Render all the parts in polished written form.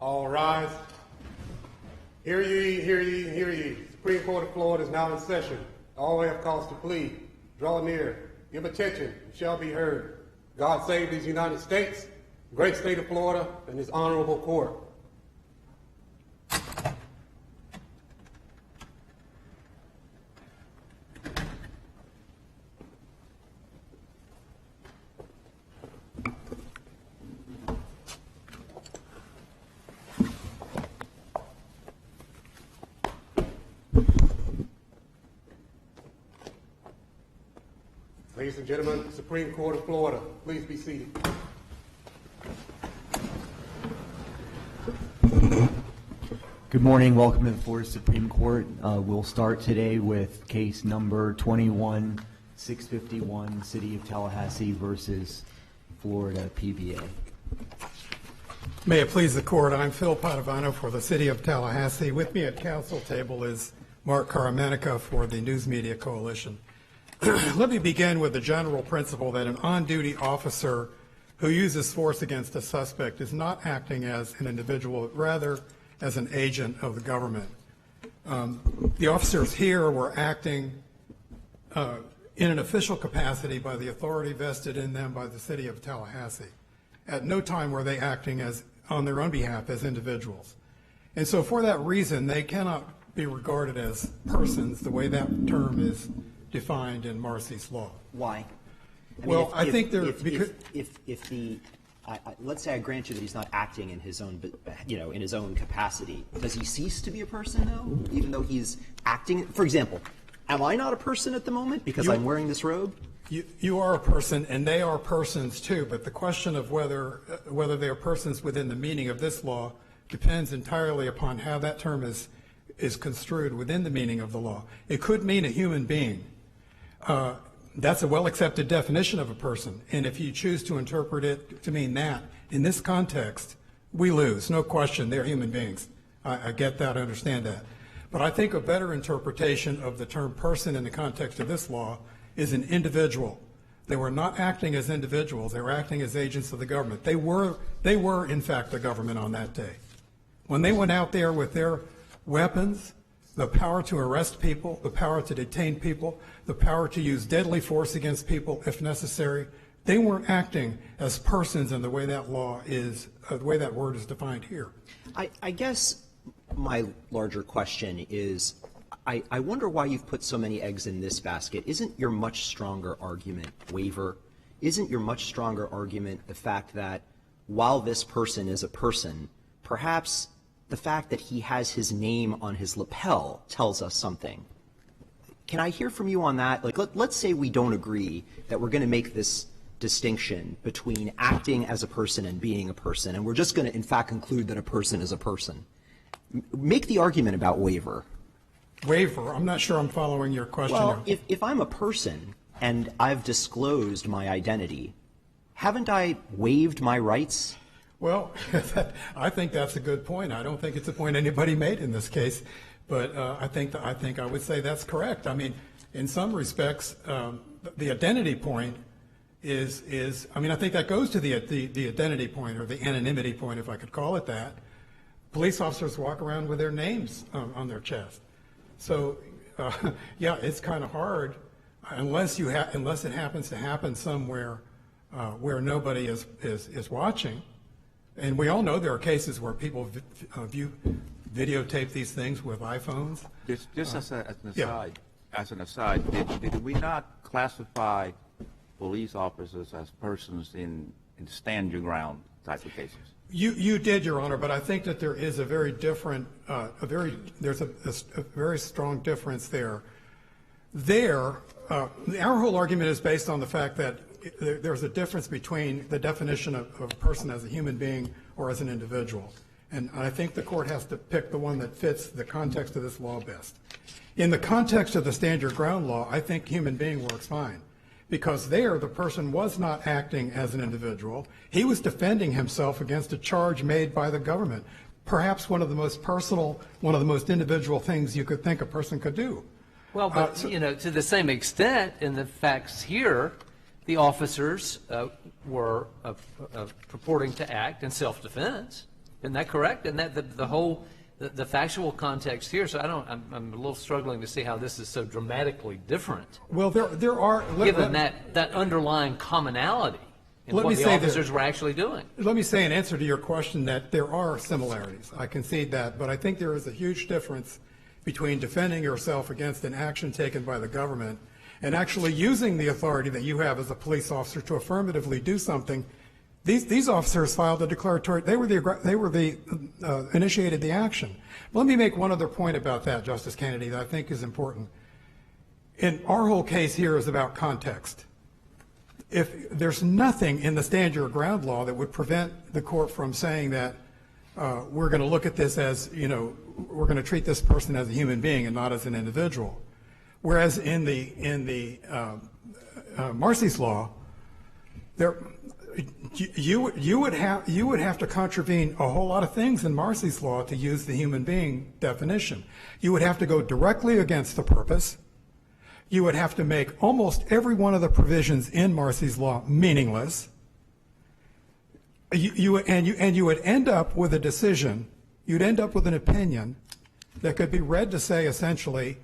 All rise. Hear ye, hear ye, hear ye. Supreme Court of Florida is now in session. All have cause to plead. Draw near. Give attention. You shall be heard. God save these United States, the great state of Florida, and his honorable court. Ladies and gentlemen, Supreme Court of Florida, please be seated. Good morning. Welcome to the Florida Supreme Court. We'll start today with case number 21-651, City of Tallahassee versus Florida PBA. May it please the court, I'm Phil Padovano for the City of Tallahassee. With me at council table is Mark Caramanica for the News Media Coalition. Let me begin with the general principle that an on-duty officer who uses force against a suspect is not acting as an individual, but rather as an agent of the government. The officers here were acting in an official capacity by the authority vested in them by the City of Tallahassee. At no time were they acting as on their own behalf as individuals. And so for that reason, they cannot be regarded as persons the way that term is defined in Marcy's law. Why? I think there let's say I grant you that he's not acting in his own, in his own capacity. Does he cease to be a person though, even though he's acting? For example, am I not a person at the moment because I'm wearing this robe? You are a person, and they are persons too. But the question of whether they are persons within the meaning of this law depends entirely upon how that term is construed within the meaning of the law. It could mean a human being. That's a well-accepted definition of a person, and if you choose to interpret it to mean that, in this context, we lose. No question, they're human beings. I get that, I understand that. But I think a better interpretation of the term person in the context of this law is an individual. They were not acting as individuals, they were acting as agents of the government. They were in fact, the government on that day. When they went out there with their weapons, the power to arrest people, the power to detain people, the power to use deadly force against people if necessary, they weren't acting as persons in the way that law is, the way that word is defined here. I guess my larger question is, I wonder why you've put so many eggs in this basket. Isn't your much stronger argument waiver? Isn't your much stronger argument the fact that while this person is a person, perhaps the fact that he has his name on his lapel tells us something? Can I hear from you on that? Like, let's say we don't agree that we're going to make this distinction between acting as a person and being a person, and we're just going to, in fact, conclude that a person is a person. Make the argument about waiver. Waiver? I'm not sure I'm following your question. Well, if I'm a person and I've disclosed my identity, haven't I waived my rights? Well, I think that's a good point. I don't think it's a point anybody made in this case, but I think I would say that's correct. I mean, in some respects, the identity point is I think that goes to the identity point, or the anonymity point, if I could call it that. Police officers walk around with their names on their chest. So, yeah, it's kind of hard unless it happens to happen somewhere where nobody is watching. And we all know there are cases where people videotape these things with iPhones. Just as an aside, did we not classify police officers as persons in stand your ground type of cases? You did, Your Honor, but I think that there is a very different, there's a very strong difference there. Our whole argument is based on the fact that there's a difference between the definition of a person as a human being or as an individual. And I think the court has to pick the one that fits the context of this law best. In the context of the stand your ground law, I think human being works fine, because there the person was not acting as an individual. He was defending himself against a charge made by the government, perhaps one of the most personal, one of the most individual things you could think a person could do. Well, but to the same extent, in the facts here, the officers were purporting to act in self-defense. Isn't that correct? And that the whole, the factual context here, so I'm a little struggling to see how this is so dramatically different, Well, there are... given that underlying commonality in Let what me the say officers were actually doing. Let me say in answer to your question that there are similarities. I concede that, but I think there is a huge difference between defending yourself against an action taken by the government and actually using the authority that you have as a police officer to affirmatively do something. These officers filed a declaratory. They initiated the action. Let me make one other point about that, Justice Kennedy, that I think is important. And our whole case here is about context. If there's nothing in the stand your ground law that would prevent the court from saying that we're going to look at this as, we're going to treat this person as a human being and not as an individual. Whereas in the Marcy's law, you would have to contravene a whole lot of things in Marcy's law to use the human being definition. You would have to go directly against the purpose. You would have to make almost every one of the provisions in Marcy's law meaningless. You would end up with a decision. You'd end up with an opinion that could be read to say essentially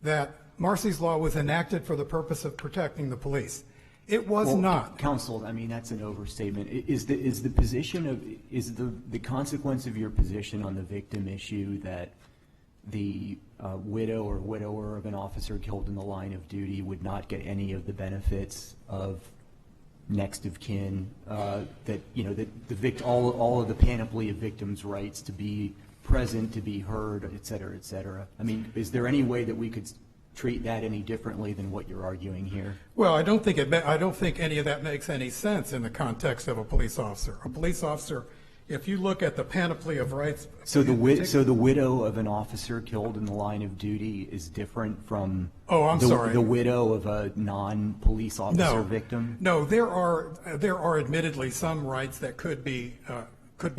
that Marcy's law was enacted for the purpose of protecting the police. It was not. Counsel, I mean, that's an overstatement. Is the position of, is the consequence of your position on the victim issue that the widow or widower of an officer killed in the line of duty would not get any of the benefits of next of kin, that all of the panoply of victims' rights to be present, to be heard, et cetera, et cetera? I mean, is there any way that we could treat that any differently than what you're arguing here? Well, I don't think any of that makes any sense in the context of a police officer. A police officer, if you look at the panoply of rights. So the widow of an officer killed in the line of duty is different from the widow of a non-police officer victim? No, there are admittedly some rights that could be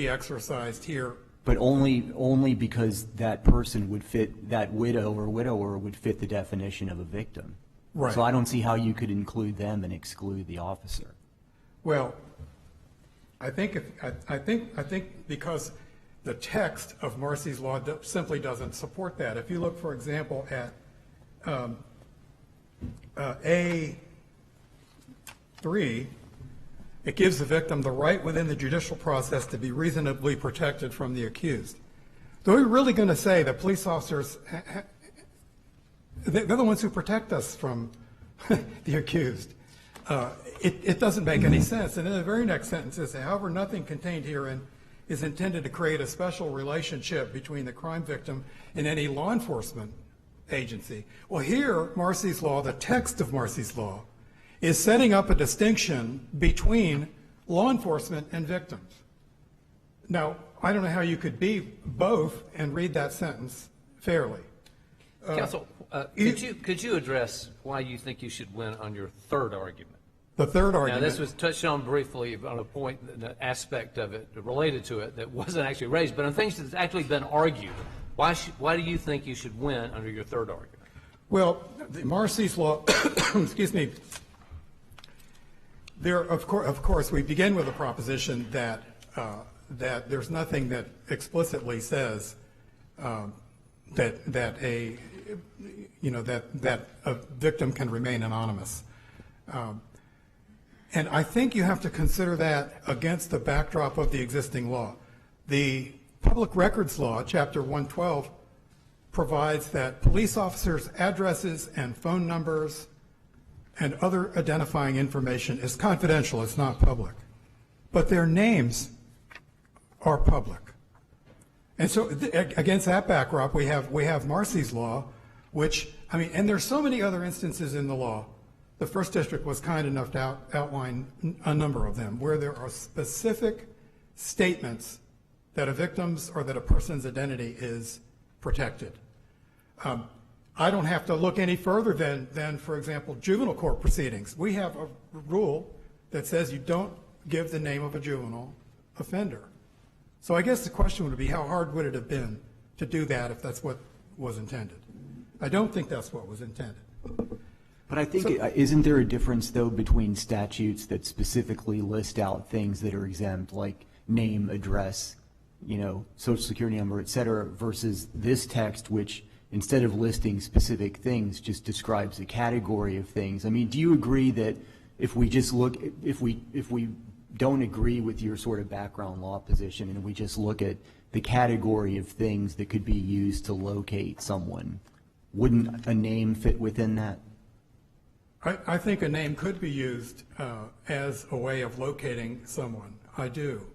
exercised here. But only because that person would fit, that widow or widower would fit the definition of a victim. Right. So I don't see how you could include them and exclude the officer. Well, I think because the text of Marcy's law simply doesn't support that. If you look, for example, at A3, it gives the victim the right within the judicial process to be reasonably protected from the accused. So we're really going to say that police officers, they're the ones who protect us from the accused. It doesn't make any sense. And in the very next sentence it says, however, nothing contained herein is intended to create a special relationship between the crime victim and any law enforcement agency. Well, here, Marcy's law, the text of Marcy's law, is setting up a distinction between law enforcement and victims. Now, I don't know how you could be both and read that sentence fairly. Counsel, could you address why you think you should win on your third argument? The third argument. Now, this was touched on briefly on a point, an aspect of it related to it that wasn't actually raised, but on things that's actually been argued. Why do you think you should win under your third argument? Well, Marcy's law, excuse me, of course, we begin with a proposition that there's nothing that explicitly says that a victim can remain anonymous, and I think you have to consider that against the backdrop of the existing law. The Public Records Law, Chapter 112, provides that police officers' addresses and phone numbers and other identifying information is confidential, it's not public. But their names are public. And so against that backdrop, we have Marcy's law, which, I mean, and there's so many other instances in the law. The First District was kind enough to outline a number of them, where there are specific statements that a victim's or that a person's identity is protected. I don't have to look any further than, for example, juvenile court proceedings. We have a rule that says you don't give the name of a juvenile offender. So I guess the question would be, how hard would it have been to do that if that's what was intended? I don't think that's what was intended. But I think, isn't there a difference, though, between statutes that specifically list out things that are exempt, like name, address, social security number, et cetera, versus this text, which instead of listing specific things, just describes a category of things. I mean, do you agree that if we don't agree with your sort of background law position and we just look at the category of things that could be used to locate someone, wouldn't a name fit within that? I think a name could be used as a way of locating someone. I do.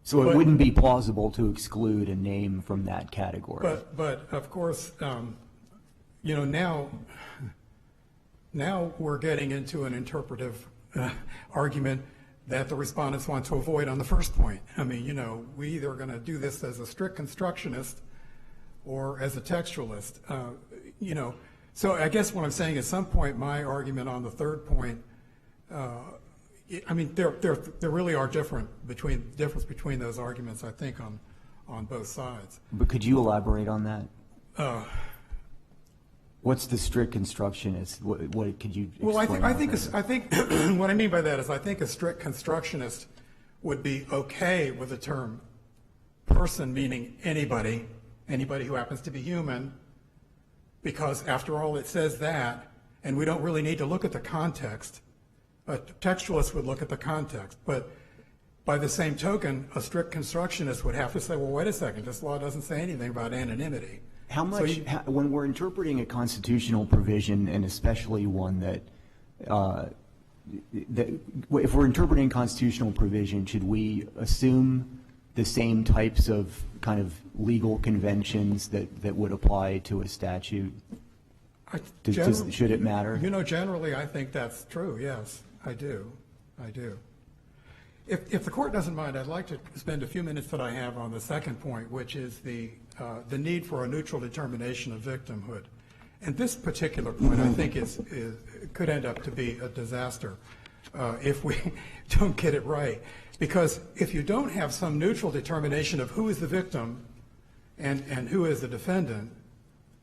So it wouldn't be plausible to exclude a name from that category. But of course, now we're getting into an interpretive argument that the respondents want to avoid on the first point. I mean, we either are going to do this as a strict constructionist or as a textualist. So I guess what I'm saying at some point, my argument on the third point, there really are difference between those arguments, I think, on both sides. But could you elaborate on that? What's the strict constructionist? What could you explain? Well, I think what I mean by that is I think a strict constructionist would be okay with the term person, meaning anybody who happens to be human, because after all it says that, and we don't really need to look at the context. A textualist would look at the context, but by the same token, a strict constructionist would have to say, well, wait a second, this law doesn't say anything about anonymity. How much, when we're interpreting a constitutional provision, and especially one that if we're interpreting constitutional provision, should we assume the same types of kind of legal conventions that would apply to a statute? Should it matter? Generally, I think that's true. Yes, I do. If the court doesn't mind, I'd like to spend a few minutes that I have on the second point, which is the need for a neutral determination of victimhood. And this particular point, I think, could end up to be a disaster if we don't get it right. Because if you don't have some neutral determination of who is the victim and who is the defendant,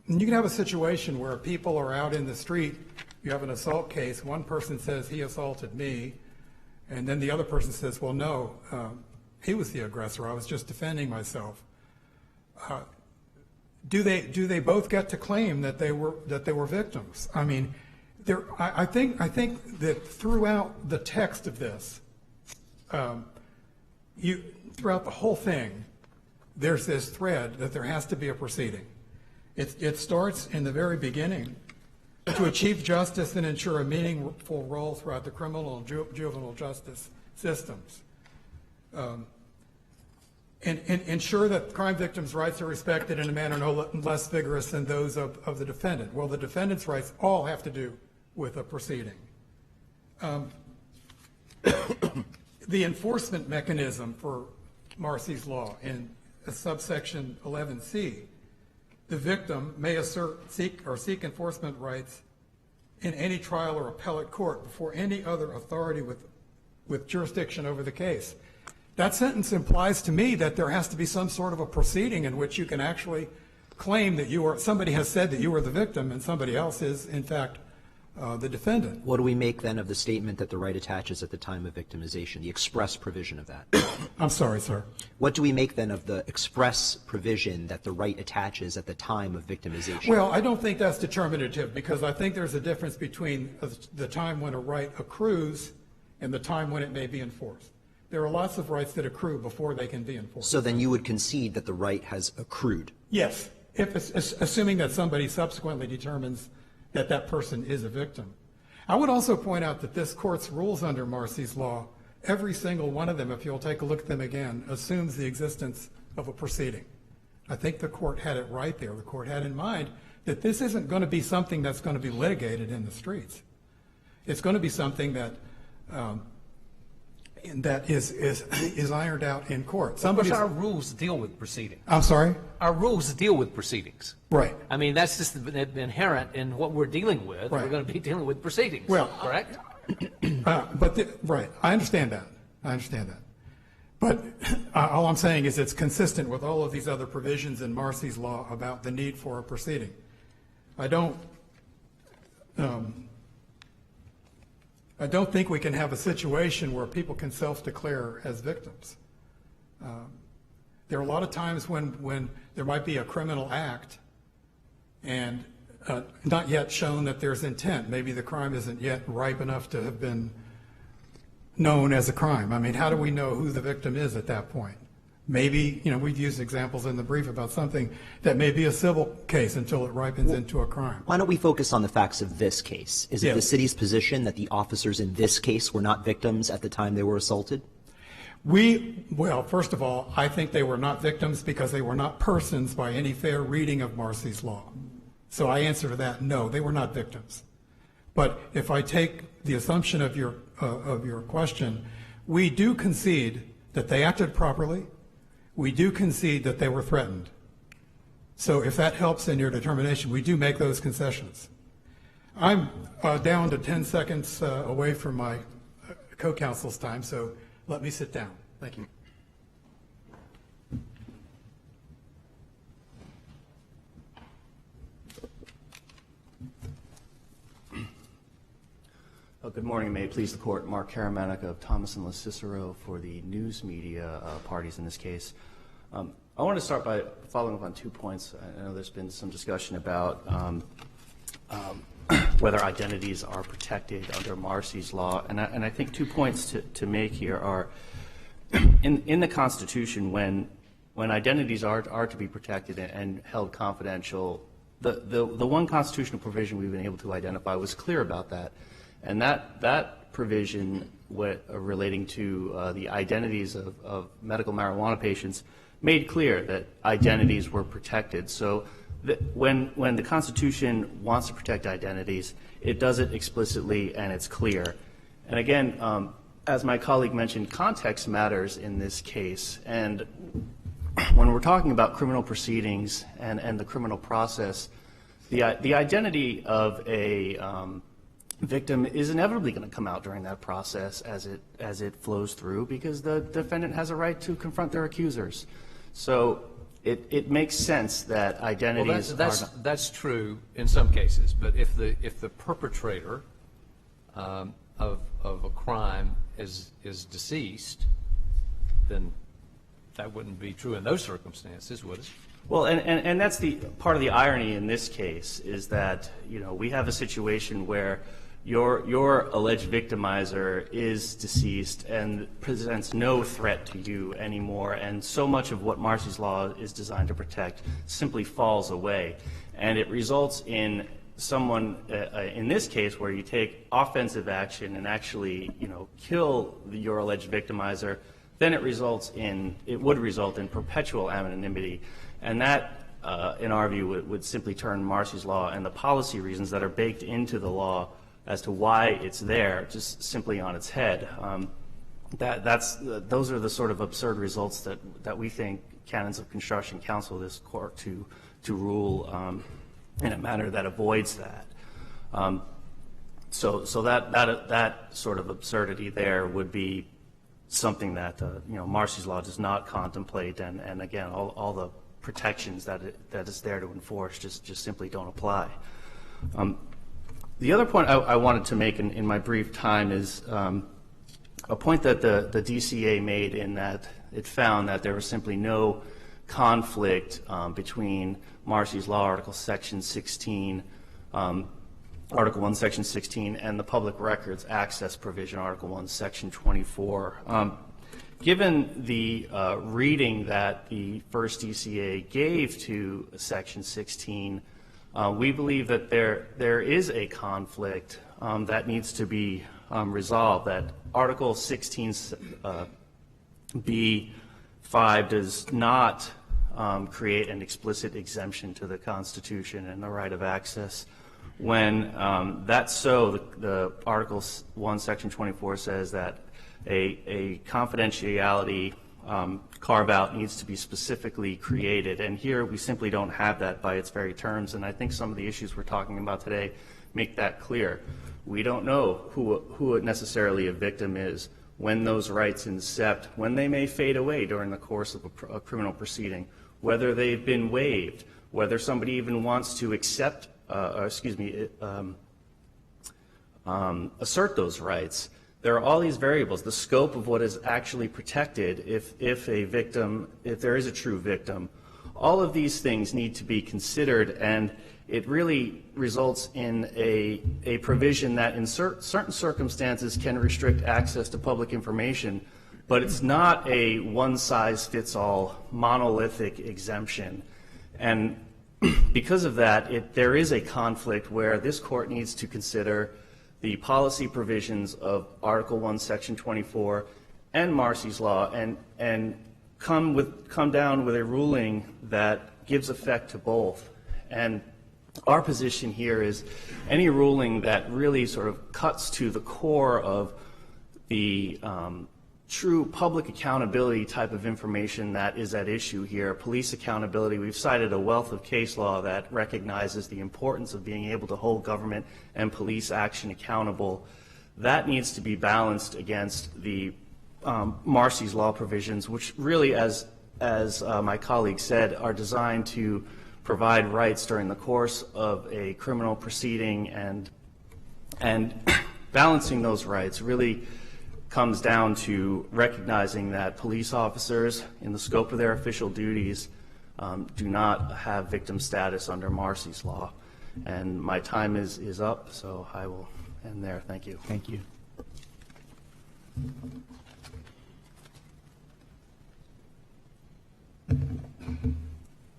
you can have a situation where people are out in the street, you have an assault case, one person says he assaulted me, and then the other person says, well, no, he was the aggressor, I was just defending myself. Do they both get to claim that they were victims? I mean, I think that throughout the text of this, throughout the whole thing, there's this thread that there has to be a proceeding. It starts in the very beginning to achieve justice and ensure a meaningful role throughout the criminal and juvenile justice systems. And ensure that crime victims' rights are respected in a manner no less vigorous than those of the defendant. Well, the defendant's rights all have to do with a proceeding. The enforcement mechanism for Marcy's law in subsection 11C, the victim may seek enforcement rights in any trial or appellate court before any other authority with jurisdiction over the case. That sentence implies to me that there has to be some sort of a proceeding in which you can actually claim that somebody has said that you were the victim and somebody else is, in fact, the defendant. What do we make then of the statement that the right attaches at the time of victimization, the express provision of that? I'm sorry, sir. What do we make then of the express provision that the right attaches at the time of victimization? Well, I don't think that's determinative because I think there's a difference between the time when a right accrues and the time when it may be enforced. There are lots of rights that accrue before they can be enforced. So then you would concede that the right has accrued? Yes, assuming that somebody subsequently determines that that person is a victim. I would also point out that this court's rules under Marcy's law, every single one of them, if you'll take a look at them again, assumes the existence of a proceeding. I think the court had it right there. The court had in mind that this isn't going to be something that's going to be litigated in the streets. It's going to be something that is ironed out in court. Because our rules deal with proceedings. I'm sorry? Our rules deal with proceedings. Right. I mean, that's just inherent in what we're dealing with. Right. We're going to be dealing with proceedings. Well, correct? Right. I understand that. But all I'm saying is it's consistent with all of these other provisions in Marcy's law about the need for a proceeding. I don't think we can have a situation where people can self-declare as victims. There are a lot of times when there might be a criminal act and not yet shown that there's intent. Maybe the crime isn't yet ripe enough to have been known as a crime. I mean, how do we know who the victim is at that point? Maybe, we've used examples in the brief about something that may be a civil case until it ripens into a crime. Why don't we focus on the facts of this case? Is it Yes. the city's position that the officers in this case were not victims at the time they were assaulted? Well, first of all, I think they were not victims because they were not persons by any fair reading of Marcy's law. So I answer to that, no, they were not victims. But if I take the assumption of your question, we do concede that they acted properly. We do concede that they were threatened. So if that helps in your determination, we do make those concessions. I'm down to 10 seconds away from my co-counsel's time, so let me sit down. Thank you. Good morning. May it please the court. Mark Karamanek of Thomas and LaCicero for the news media parties in this case. I want to start by following up on 2 points. I know there's been some discussion about whether identities are protected under Marcy's law, and I think 2 points to make here are in the Constitution when identities are to be protected and held confidential, the one constitutional provision we've been able to identify was clear about that. And that provision relating to the identities of medical marijuana patients made clear that identities were protected. So when the Constitution wants to protect identities, it does it explicitly and it's clear. And again, as my colleague mentioned, context matters in this case. And when we're talking about criminal proceedings and the criminal process, the identity of a victim is inevitably going to come out during that process as it flows through, because the defendant has a right to confront their accusers. So it makes sense that identities that's true in some cases, but if the perpetrator of a crime is deceased, then that wouldn't be true in those circumstances, would it? Well, and that's the part of the irony in this case is that we have a situation where your alleged victimizer is deceased and presents no threat to you anymore, and so much of what Marcy's law is designed to protect simply falls away, and it results in someone in this case where you take offensive action and actually kill your alleged victimizer, then it would result in perpetual anonymity, and that in our view would simply turn Marcy's law and the policy reasons that are baked into the law as to why it's there just simply on its head. Those are the sort of absurd results that we think canons of construction counsel this court to rule in a manner that avoids that. So that sort of absurdity there would be something that Marcy's law does not contemplate, and again all the protections that is there to enforce just simply don't apply. The other point I wanted to make in my brief time is a point that the DCA made in that it found that there was simply no conflict between Marcy's law, Article Section 16, Article 1, Section 16, and the Public Records Access Provision, Article 1, Section 24. Given the reading that the first DCA gave to Section 16, we believe that there is a conflict that needs to be resolved, that Article 16B5 does not create an explicit exemption to the Constitution and the right of access. When that's so, the Article 1, Section 24 says that a confidentiality carve-out needs to be specifically created, and here we simply don't have that by its very terms, and I think some of the issues we're talking about today make that clear. We don't know who necessarily a victim is, when those rights incept, when they may fade away during the course of a criminal proceeding, whether they've been waived, whether somebody even wants to assert those rights. there are all these variables, the scope of what is actually protected if there is a true victim. All of these things need to be considered, and it really results in a provision that in certain circumstances can restrict access to public information, but it's not a one-size-fits-all monolithic exemption. And because of that, there is a conflict where this court needs to consider the policy provisions of Article 1, Section 24 and Marcy's Law and come down with a ruling that gives effect to both. And our position here is any ruling that really sort of cuts to the core of the true public accountability type of information that is at issue here, police accountability. We've cited a wealth of case law that recognizes the importance of being able to hold government and police action accountable. That needs to be balanced against the Marcy's Law provisions, which really, as my colleague said, are designed to provide rights during the course of a criminal proceeding, and balancing those rights really comes down to recognizing that police officers, in the scope of their official duties, do not have victim status under Marcy's Law. And my time is up, so I will end there. Thank you. Thank you.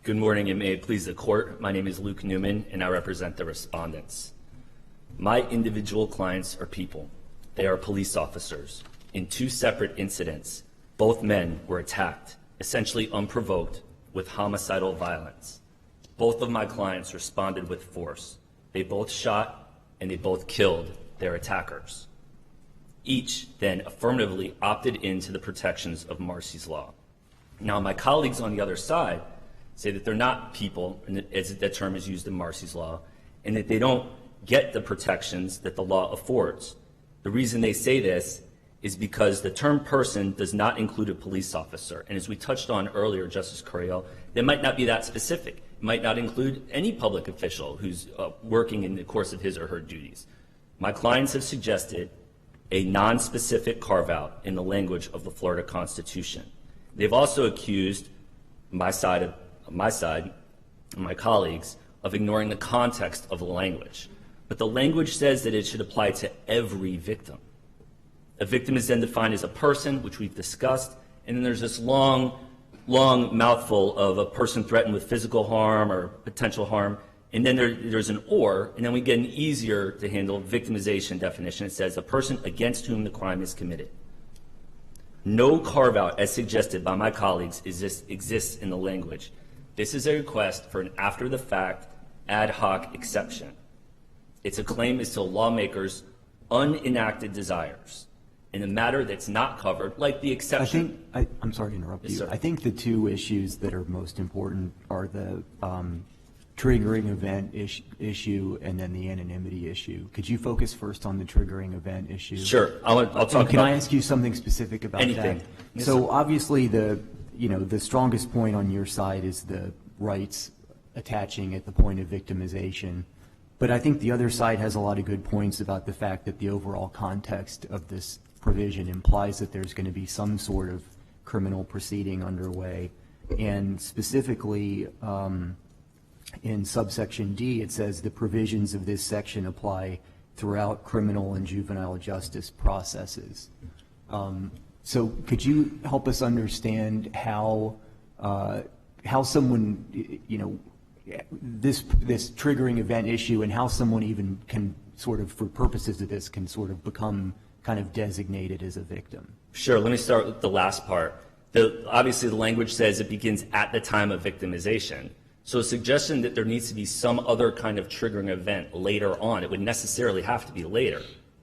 Good morning, and may it please the court. My name is Luke Newman, and I represent the respondents. My individual clients are people. They are police officers. In two separate incidents, both men were attacked, essentially unprovoked, with homicidal violence. Both of my clients responded with force. They both shot and they both killed their attackers. Each then affirmatively opted into the protections of Marcy's Law. Now, my colleagues on the other side say that they're not people, and as that term is used in Marcy's Law, and that they don't get the protections that the law affords. The reason they say this is because the term person does not include a police officer. And as we touched on earlier, Justice Curiel, they might not be that specific. It might not include any public official who's working in the course of his or her duties. My clients have suggested a non-specific carve-out in the language of the Florida Constitution. They've also accused my side, and my colleagues, of ignoring the context of the language. But the language says that it should apply to every victim. A victim is then defined as a person, which we've discussed, and then there's this long mouthful of a person threatened with physical harm or potential harm, and then there's an or, and then we get an easier to handle victimization definition. It says a person against whom the crime is committed. No carve-out, as suggested by my colleagues, exists in the language. This is a request for an after-the-fact ad hoc exception. It's a claim as to lawmakers' unenacted desires in a matter that's not covered, like the exception. I'm sorry to interrupt you. Sir. I think the two issues that are most important are the triggering event issue and then the anonymity issue. Could you focus first on the triggering event issue? Sure. I'll talk Can about I ask you something specific about anything. that? Yes, So sir. obviously the strongest point on your side is the rights attaching at the point of victimization. But I think the other side has a lot of good points about the fact that the overall context of this provision implies that there's going to be some sort of criminal proceeding underway. And specifically, in subsection D, it says the provisions of this section apply throughout criminal and juvenile justice processes. So could you help us understand how someone, this triggering event issue, and how someone even can sort of, for purposes of this, can sort of become kind of designated as a victim? Sure. Let me start with the last part. Obviously, the language says it begins at the time of victimization. So a suggestion that there needs to be some other kind of triggering event later on, it would necessarily have to be later,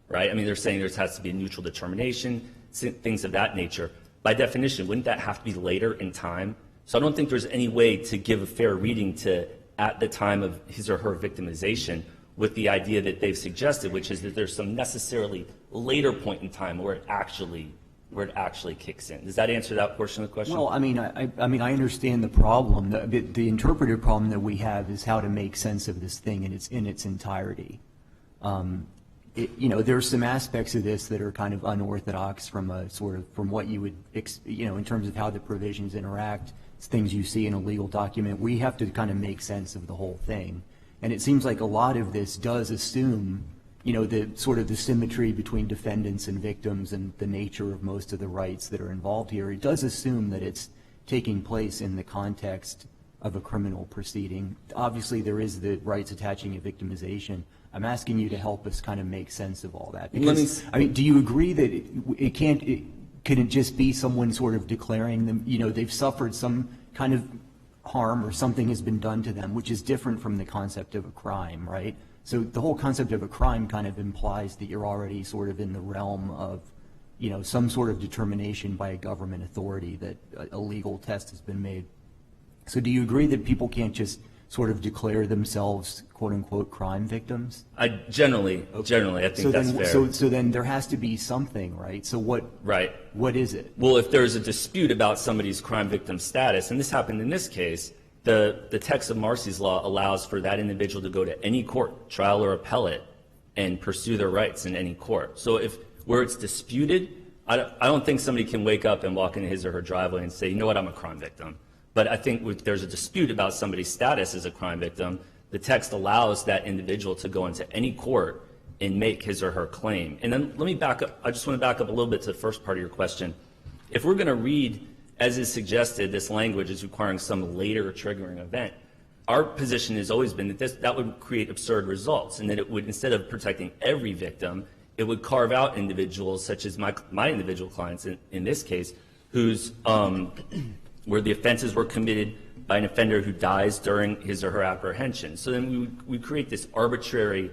right? I mean, they're saying there has to be a neutral determination, things of that nature. By definition, wouldn't that have to be later in time? So I don't think there's any way to give a fair reading to at the time of his or her victimization with the idea that they've suggested, which is that there's some necessarily later point in time where it actually kicks in. Does that answer that portion of the question? Well, I mean, I understand the problem. The interpretive problem that we have is how to make sense of this thing in its entirety. there's some aspects of this that are kind of unorthodox from a sort of, from what you would, in terms of how the provisions interact. It's things you see in a legal document. We have to kind of make sense of the whole thing. And it seems like a lot of this does assume, the sort of the symmetry between defendants and victims and the nature of most of the rights that are involved here. It does assume that it's taking place in the context of a criminal proceeding. Obviously, there is the rights attaching to victimization. I'm asking you to help us kind of make sense of all that. Because, do you agree that could it just be someone sort of declaring them, they've suffered some kind of harm or something has been done to them, which is different from the concept of a crime, right? So the whole concept of a crime kind of implies that you're already sort of in the realm of, some sort of determination by a government authority that a legal test has been made. So do you agree that people can't just sort of declare themselves quote unquote crime victims? Generally, I think that's fair. So then there has to be something, right? So what is it? Well, if there's a dispute about somebody's crime victim status, and this happened in this case, the text of Marcy's law allows for that individual to go to any court, trial or appellate, and pursue their rights in any court. So where it's disputed, I don't think somebody can wake up and walk into his or her driveway and say, you know what, I'm a crime victim. But I think if there's a dispute about somebody's status as a crime victim, the text allows that individual to go into any court and make his or her claim. And then let me back up. I just want to back up a little bit to the first part of your question. If we're going to read, as is suggested, this language is requiring some later triggering event, our position has always been that that would create absurd results, and that it would, instead of protecting every victim, it would carve out individuals such as my individual clients in this case, whose where the offenses were committed by an offender who dies during his or her apprehension. So then we create this arbitrary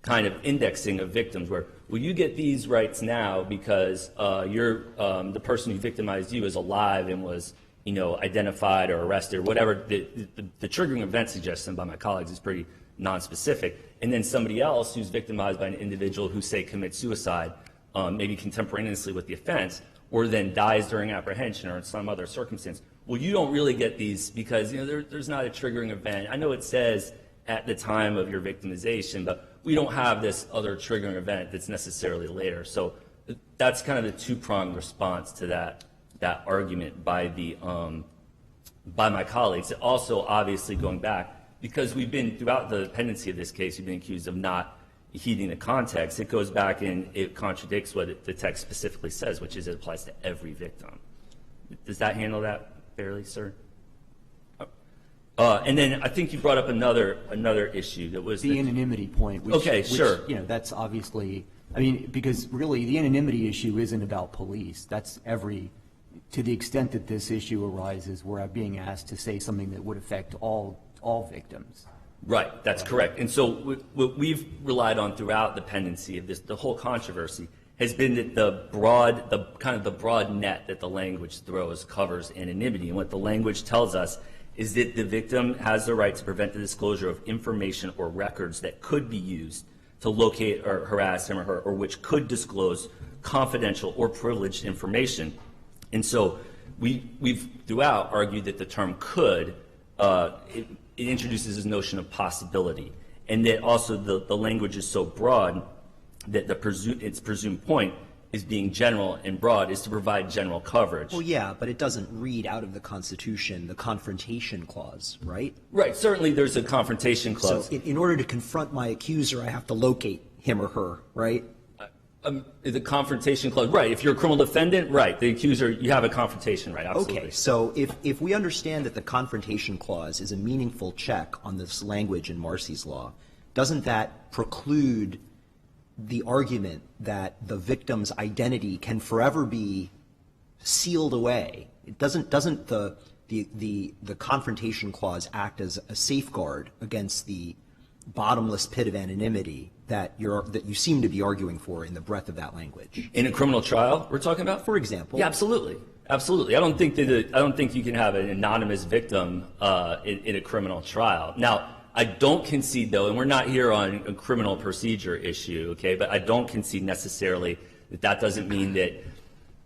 kind of indexing of victims where, well, you get these rights now because the person who victimized you is alive and was, identified or arrested or whatever. The triggering event suggested by my colleagues is pretty nonspecific. And then somebody else who's victimized by an individual who, say, commits suicide, maybe contemporaneously with the offense, or then dies during apprehension or in some other circumstance. Well, you don't really get these because there's not a triggering event. I know it says at the time of your victimization, but we don't have this other triggering event that's necessarily later. So that's kind of the two-pronged response to that argument by my colleagues. Also, obviously, going back, because we've been, throughout the pendency of this case, we've been accused of not heeding the context. It goes back and it contradicts what the text specifically says, which is it applies to every victim. Does that handle that fairly, sir? And then I think you brought up another issue that was the anonymity point. Which, sure. That's obviously, because really the anonymity issue isn't about police. That's to the extent that this issue arises, we're being asked to say something that would affect all victims. Right, that's correct. And so what we've relied on throughout the pendency of this, the whole controversy, has been that the broad net that the language throws covers anonymity. And what the language tells us is that the victim has the right to prevent the disclosure of information or records that could be used to locate or harass him or her, or which could disclose confidential or privileged information. And so we've throughout argued that the term could, it introduces this notion of possibility, and that also the language is so broad that its presumed point is being general and broad is to provide general coverage. Well, yeah, but it doesn't read out of the Constitution the confrontation clause, right? Right, certainly there's a confrontation clause. So in order to confront my accuser, I have to locate him or her, right? The confrontation clause, right. If you're a criminal defendant, right. The accuser, you have a confrontation right, absolutely. Okay, so if we understand that the confrontation clause is a meaningful check on this language in Marcy's law, doesn't that preclude the argument that the victim's identity can forever be sealed away? Doesn't the confrontation clause act as a safeguard against the bottomless pit of anonymity that you seem to be arguing for in the breadth of that language? In a criminal trial, we're talking about? For example. Yeah, absolutely. Absolutely. I don't think you can have an anonymous victim in a criminal trial. Now, I don't concede, though, and we're not here on a criminal procedure issue, okay, but I don't concede necessarily that doesn't mean that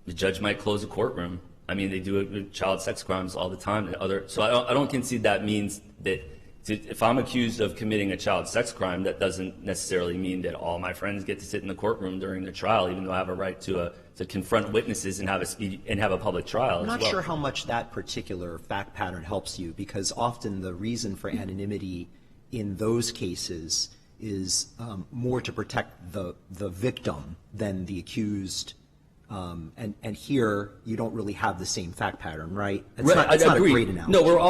the judge might close a courtroom. I mean, they do it with child sex crimes all the time. So I don't concede that means that if I'm accused of committing a child sex crime, that doesn't necessarily mean that all my friends get to sit in the courtroom during the trial, even though I have a right to confront witnesses and have a public trial. I'm not sure how much that particular fact pattern helps you, because often the reason for anonymity in those cases is more to protect the victim than the accused. And here you don't really have the same fact pattern, right? It's not a great analogy. No, we're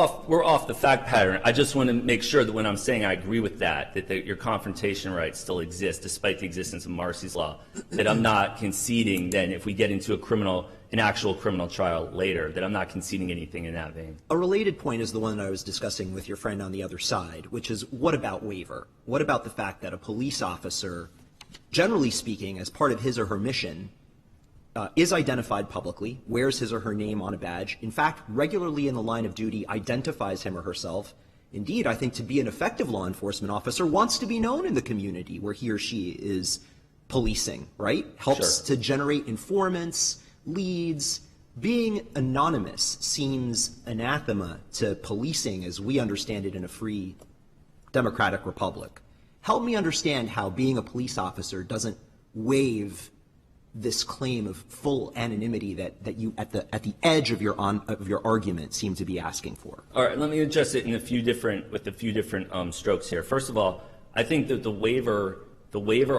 off the fact pattern. I just want to make sure that when I'm saying I agree with that your confrontation rights still exist despite the existence of Marcy's law, that I'm not conceding then if we get into an actual criminal trial later, that I'm not conceding anything in that vein. A related point is the one I was discussing with your friend on the other side, which is what about waiver? What about the fact that a police officer, generally speaking, as part of his or her mission, is identified publicly, wears his or her name on a badge, in fact, regularly in the line of duty identifies him or herself. Indeed, I think to be an effective law enforcement officer wants to be known in the community where he or she is policing, right? Helps to generate informants, leads. Being anonymous seems anathema to policing as we understand it in a free democratic republic. Help me understand how being a police officer doesn't waive this claim of full anonymity that you at the edge of your argument seem to be asking for. All right, let me address it with a few different strokes here. First of all, I think that the waiver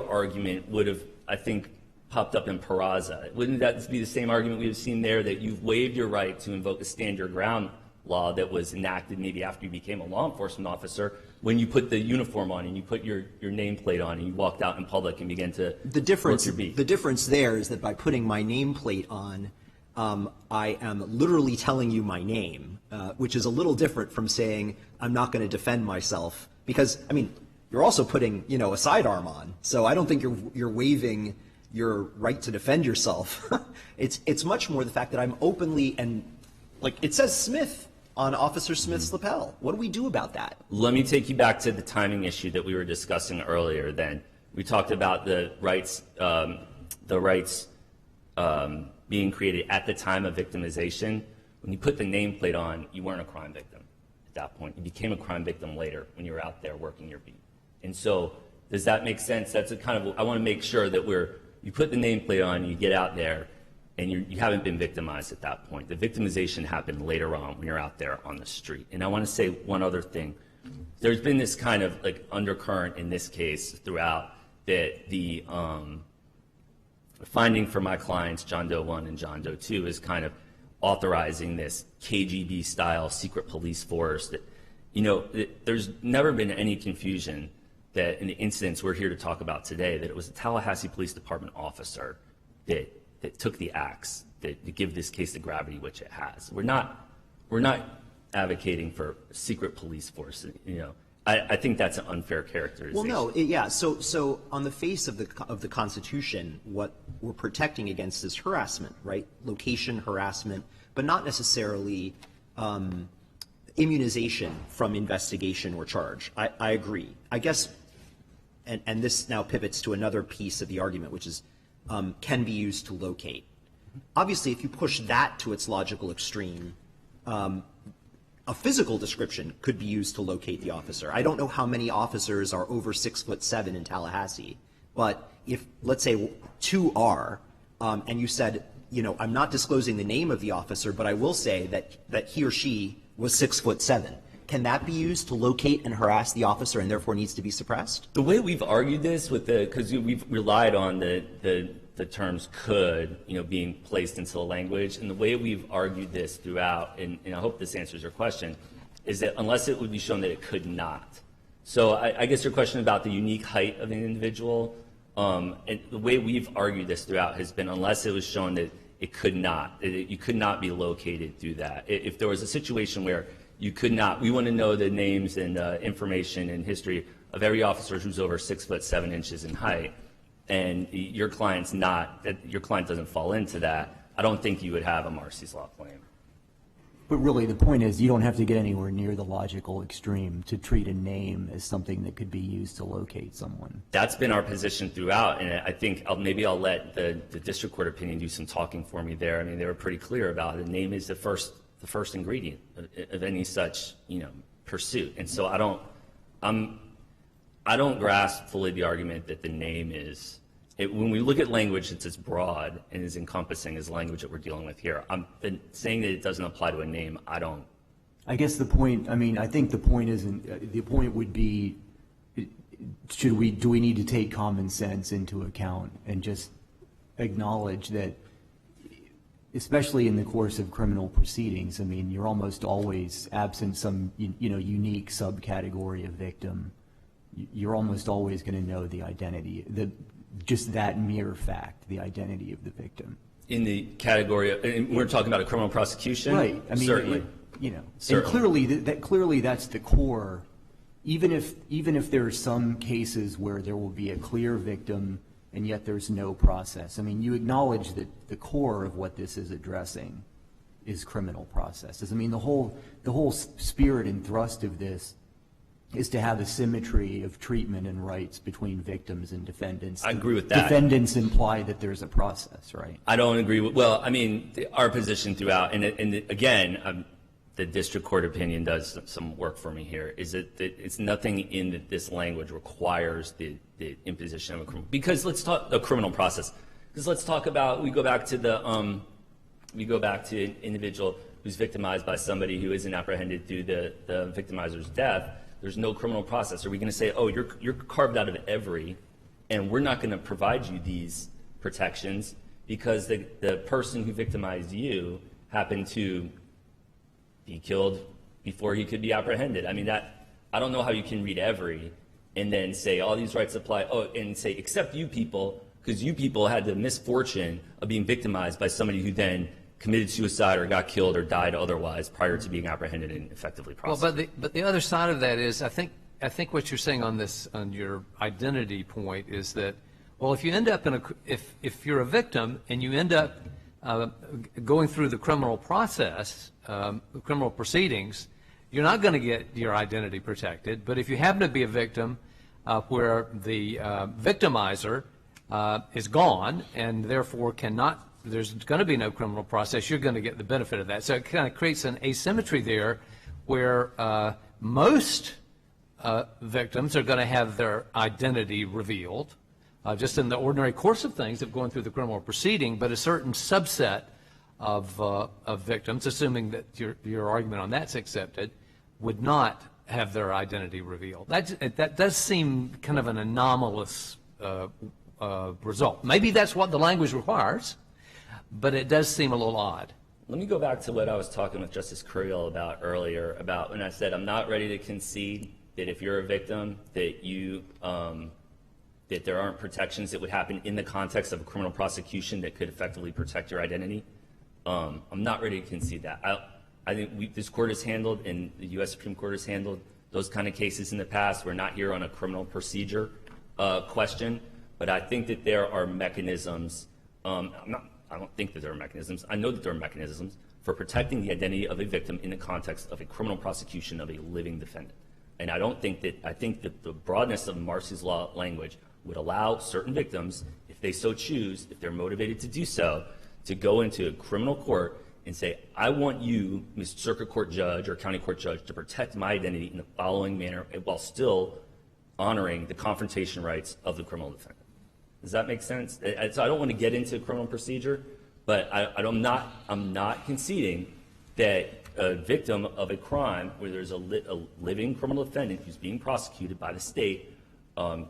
argument would have, I think, popped up in Peraza. Wouldn't that be the same argument we've seen there, that you've waived your right to invoke a stand your ground law that was enacted maybe after you became a law enforcement officer, when you put the uniform on and you put your nameplate on and you walked out in public and began to work your beat? The difference there is that by putting my nameplate on, I am literally telling you my name, which is a little different from saying I'm not going to defend myself, because, I mean, you're also putting, a sidearm on. So I don't think you're waiving your right to defend yourself. It's much more the fact that I'm openly, and like it says Smith on Officer Smith's lapel. What do we do about that? Let me take you back to the timing issue that we were discussing earlier. Then we talked about the rights being created at the time of victimization. When you put the nameplate on, you weren't a crime victim at that point. You became a crime victim later when you were out there working your beat. And so, does that make sense? That's I want to make sure that you put the nameplate on, you get out there, and you haven't been victimized at that point. The victimization happened later on when you're out there on the street. And I want to say one other thing. There's been this kind of undercurrent in this case throughout, that the finding for my clients, John Doe 1 and John Doe 2, is kind of authorizing this KGB-style secret police force. That there's never been any confusion that in the incidents we're here to talk about today, that it was a Tallahassee Police Department officer that took the axe to give this case the gravity which it has. We're not advocating for a secret police force. I think that's an unfair characterization. Well, no, So on the face of the Constitution, what we're protecting against is harassment, right? Location harassment, but not necessarily immunization from investigation or charge. I agree. I guess, and this now pivots to another piece of the argument, which is can be used to locate. Obviously, if you push that to its logical extreme, a physical description could be used to locate the officer. I don't know how many officers are over 6'7" in Tallahassee, but if, let's say, 2 are, and you said, I'm not disclosing the name of the officer, but I will say that he or she was 6'7". Can that be used to locate and harass the officer and therefore needs to be suppressed? The way we've argued this because we've relied on the terms could, being placed into the language, and the way we've argued this throughout, and I hope this answers your question, is that unless it would be shown that it could not. So I guess your question about the unique height of an individual, and the way we've argued this throughout has been unless it was shown that it could not, you could not be located through that. If there was a situation where you could not, we want to know the names and information and history of every officer who's over 6'7" in height, and your client doesn't fall into that, I don't think you would have a Marcy's Law claim. But really, the point is you don't have to get anywhere near the logical extreme to treat a name as something that could be used to locate someone. That's been our position throughout, and I think maybe I'll let the district court opinion do some talking for me there. I mean, they were pretty clear about it. The name is the first ingredient of any such, pursuit. And so I don't I don't grasp fully the argument that the name is, when we look at language that's as broad and as encompassing as language that we're dealing with here, saying that it doesn't apply to a name, I don't. I guess the point, I mean, I think the point isn't, the point would be, do we need to take common sense into account and just acknowledge that, especially in the course of criminal proceedings, I mean, you're almost always, absent some, unique subcategory of victim, you're almost always going to know the identity, just that mere fact, the identity of the victim. In the category of, and we're talking about a criminal prosecution? Right. I mean, certainly. Certainly. And clearly that's the core. Even if there are some cases where there will be a clear victim and yet there's no process. I mean, you acknowledge that the core of what this is addressing is criminal processes. I mean, the whole spirit and thrust of this is to have a symmetry of treatment and rights between victims and defendants. I agree with that. Defendants imply that there's a process, right? I don't agree with, well, I mean, our position throughout, and again, the district court opinion does some work for me here, is that it's nothing in this language requires the imposition of a criminal, because let's talk a criminal process. Because let's talk about, we go back to an individual who's victimized by somebody who isn't apprehended through the victimizer's death. There's no criminal process. Are we going to say, oh, you're carved out of every, and we're not going to provide you these protections because the person who victimized you happened to be killed before he could be apprehended? I mean, I don't know how you can read every and then say all these rights apply, and say except you people, because you people had the misfortune of being victimized by somebody who then committed suicide or got killed or died otherwise prior to being apprehended and effectively prosecuted. Well, but the other side of that is, I think what you're saying on your identity point is that, well, if you end up if you're a victim and you end up going through the criminal process, criminal proceedings, you're not going to get your identity protected. But if you happen to be a victim where the victimizer is gone and therefore there's going to be no criminal process, you're going to get the benefit of that. So it kind of creates an asymmetry there where most victims are going to have their identity revealed just in the ordinary course of things of going through the criminal proceeding, but a certain subset of victims, assuming that your argument on that's accepted, would not have their identity revealed. That does seem kind of an anomalous result. Maybe that's what the language requires, but it does seem a little odd. Let me go back to what I was talking with Justice Curiel about earlier, about when I said I'm not ready to concede that if you're a victim that you that there aren't protections that would happen in the context of a criminal prosecution that could effectively protect your identity. I'm not ready to concede that. I think this court has handled, and the U.S. Supreme Court has handled, those kind of cases in the past. We're not here on a criminal procedure question, but I think that there are mechanisms. I don't think that there are mechanisms. I know that there are mechanisms for protecting the identity of a victim in the context of a criminal prosecution of a living defendant. And I think that the broadness of Marcy's Law language would allow certain victims, if they so choose, if they're motivated to do so, to go into a criminal court and say, I want you, Mr. Circuit Court Judge or County Court Judge, to protect my identity in the following manner while still honoring the confrontation rights of the criminal defendant. Does that make sense? So I don't want to get into criminal procedure, but I'm not conceding that a victim of a crime where there's a living criminal defendant who's being prosecuted by the state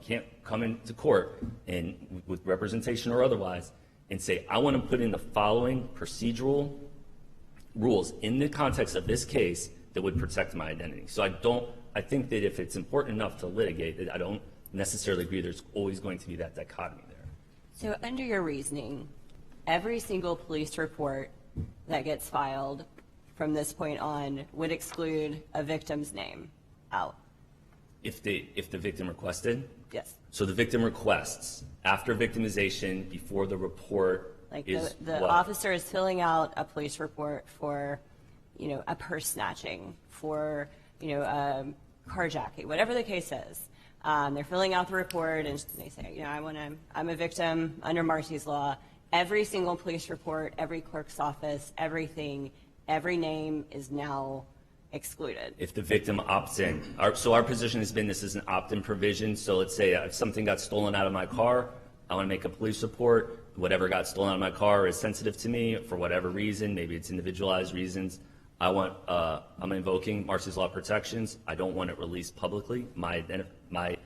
can't come into court and with representation or otherwise and say, I want to put in the following procedural rules in the context of this case that would protect my identity. So I think that if it's important enough to litigate it, I don't necessarily agree there's always going to be that dichotomy there. So under your reasoning, every single police report that gets filed from this point on would exclude a victim's name out? If the victim requested? Yes. So the victim requests after victimization, before the report is the what? officer is filling out a police report for, a purse snatching, for, carjacking, whatever the case is. They're filling out the report and they say, I'm a victim under Marcy's Law. Every single police report, every clerk's office, everything, every name is now excluded. If the victim opts in. Our position has been this is an opt-in provision. So let's say if something got stolen out of my car, I want to make a police report. Whatever got stolen out of my car is sensitive to me for whatever reason. Maybe it's individualized reasons. I'm invoking Marcy's Law protections. I don't want it released publicly. My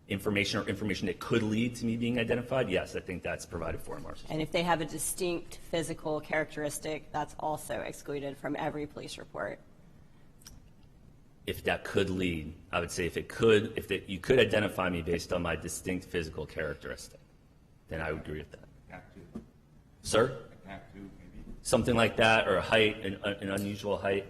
information or information that could lead to me being identified, yes, I think that's provided for in Marcy's Law. And if they have a distinct physical characteristic, that's also excluded from every police report. If that could lead, I would say you could identify me based on my distinct physical characteristic, then I would agree with that. Sir? Something like that, or a height, an unusual height.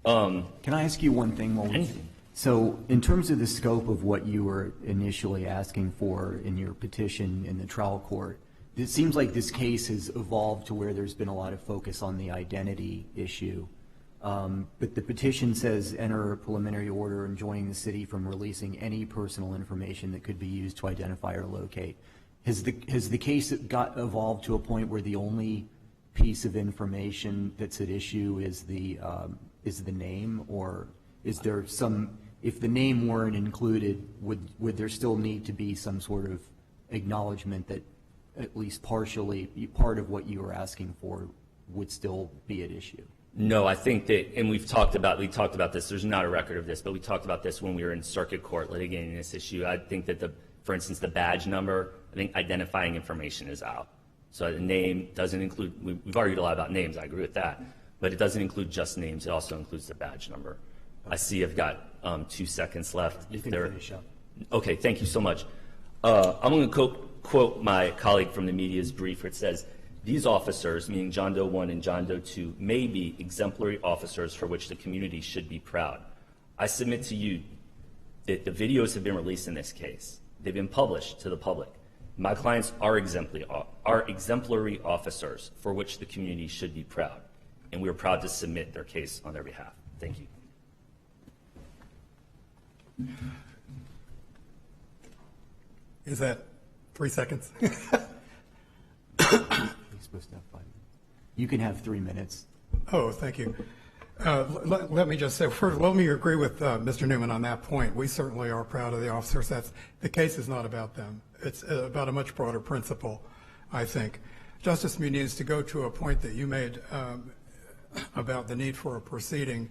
Can I ask you one thing? Anything. So in terms of the scope of what you were initially asking for in your petition in the trial court, it seems like this case has evolved to where there's been a lot of focus on the identity issue. But the petition says enter a preliminary order enjoining the city from releasing any personal information that could be used to identify or locate. Has the case evolved to a point where the only piece of information that's at issue is the name, or is there some, if the name weren't included, would there still need to be some sort of acknowledgement that at least partially part of what you were asking for would still be at issue? No, I think that, and we talked about this, there's not a record of this, but we talked about this when we were in circuit court litigating this issue. I think that for instance, the badge number, I think identifying information is out. So the name doesn't include, we've argued a lot about names, I agree with that, but it doesn't include just names, it also includes the badge number. I see I've got 2 seconds left. You can finish up. Okay, thank you so much. I'm going to quote my colleague from the media's brief where it says, these officers, meaning John Doe 1 and John Doe 2, may be exemplary officers for which the community should be proud. I submit to you that the videos have been released in this case. They've been published to the public. My clients are exemplary officers for which the community should be proud, and we are proud to submit their case on their behalf. Thank you. Is that 3 seconds? You're supposed to have 5 minutes. You can have 3 minutes. Oh, thank you. Let me just say, first, let me agree with Mr. Newman on that point. We certainly are proud of the officers. The case is not about them. It's about a much broader principle, I think. Justice Muniz, to go to a point that you made about the need for a proceeding,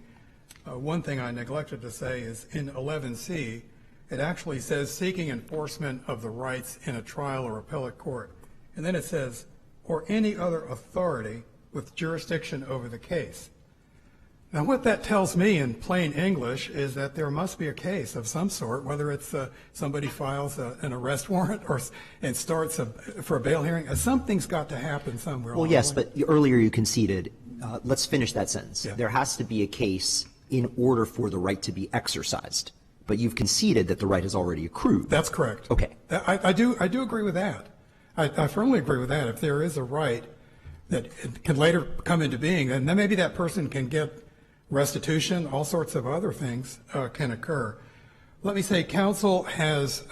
one thing I neglected to say is in 11C, it actually says seeking enforcement of the rights in a trial or appellate court. And then it says, or any other authority with jurisdiction over the case. Now, what that tells me in plain English is that there must be a case of some sort, whether it's somebody files an arrest warrant and starts for a bail hearing. Something's got to happen somewhere. Well, yes, but earlier you conceded. Let's finish that sentence. Yeah. There has to be a case in order for the right to be exercised. But you've conceded that the right has already accrued. That's correct. Okay. I do agree with that. I firmly agree with that. If there is a right that can later come into being, then maybe that person can get restitution, all sorts of other things can occur. Let me say, counsel has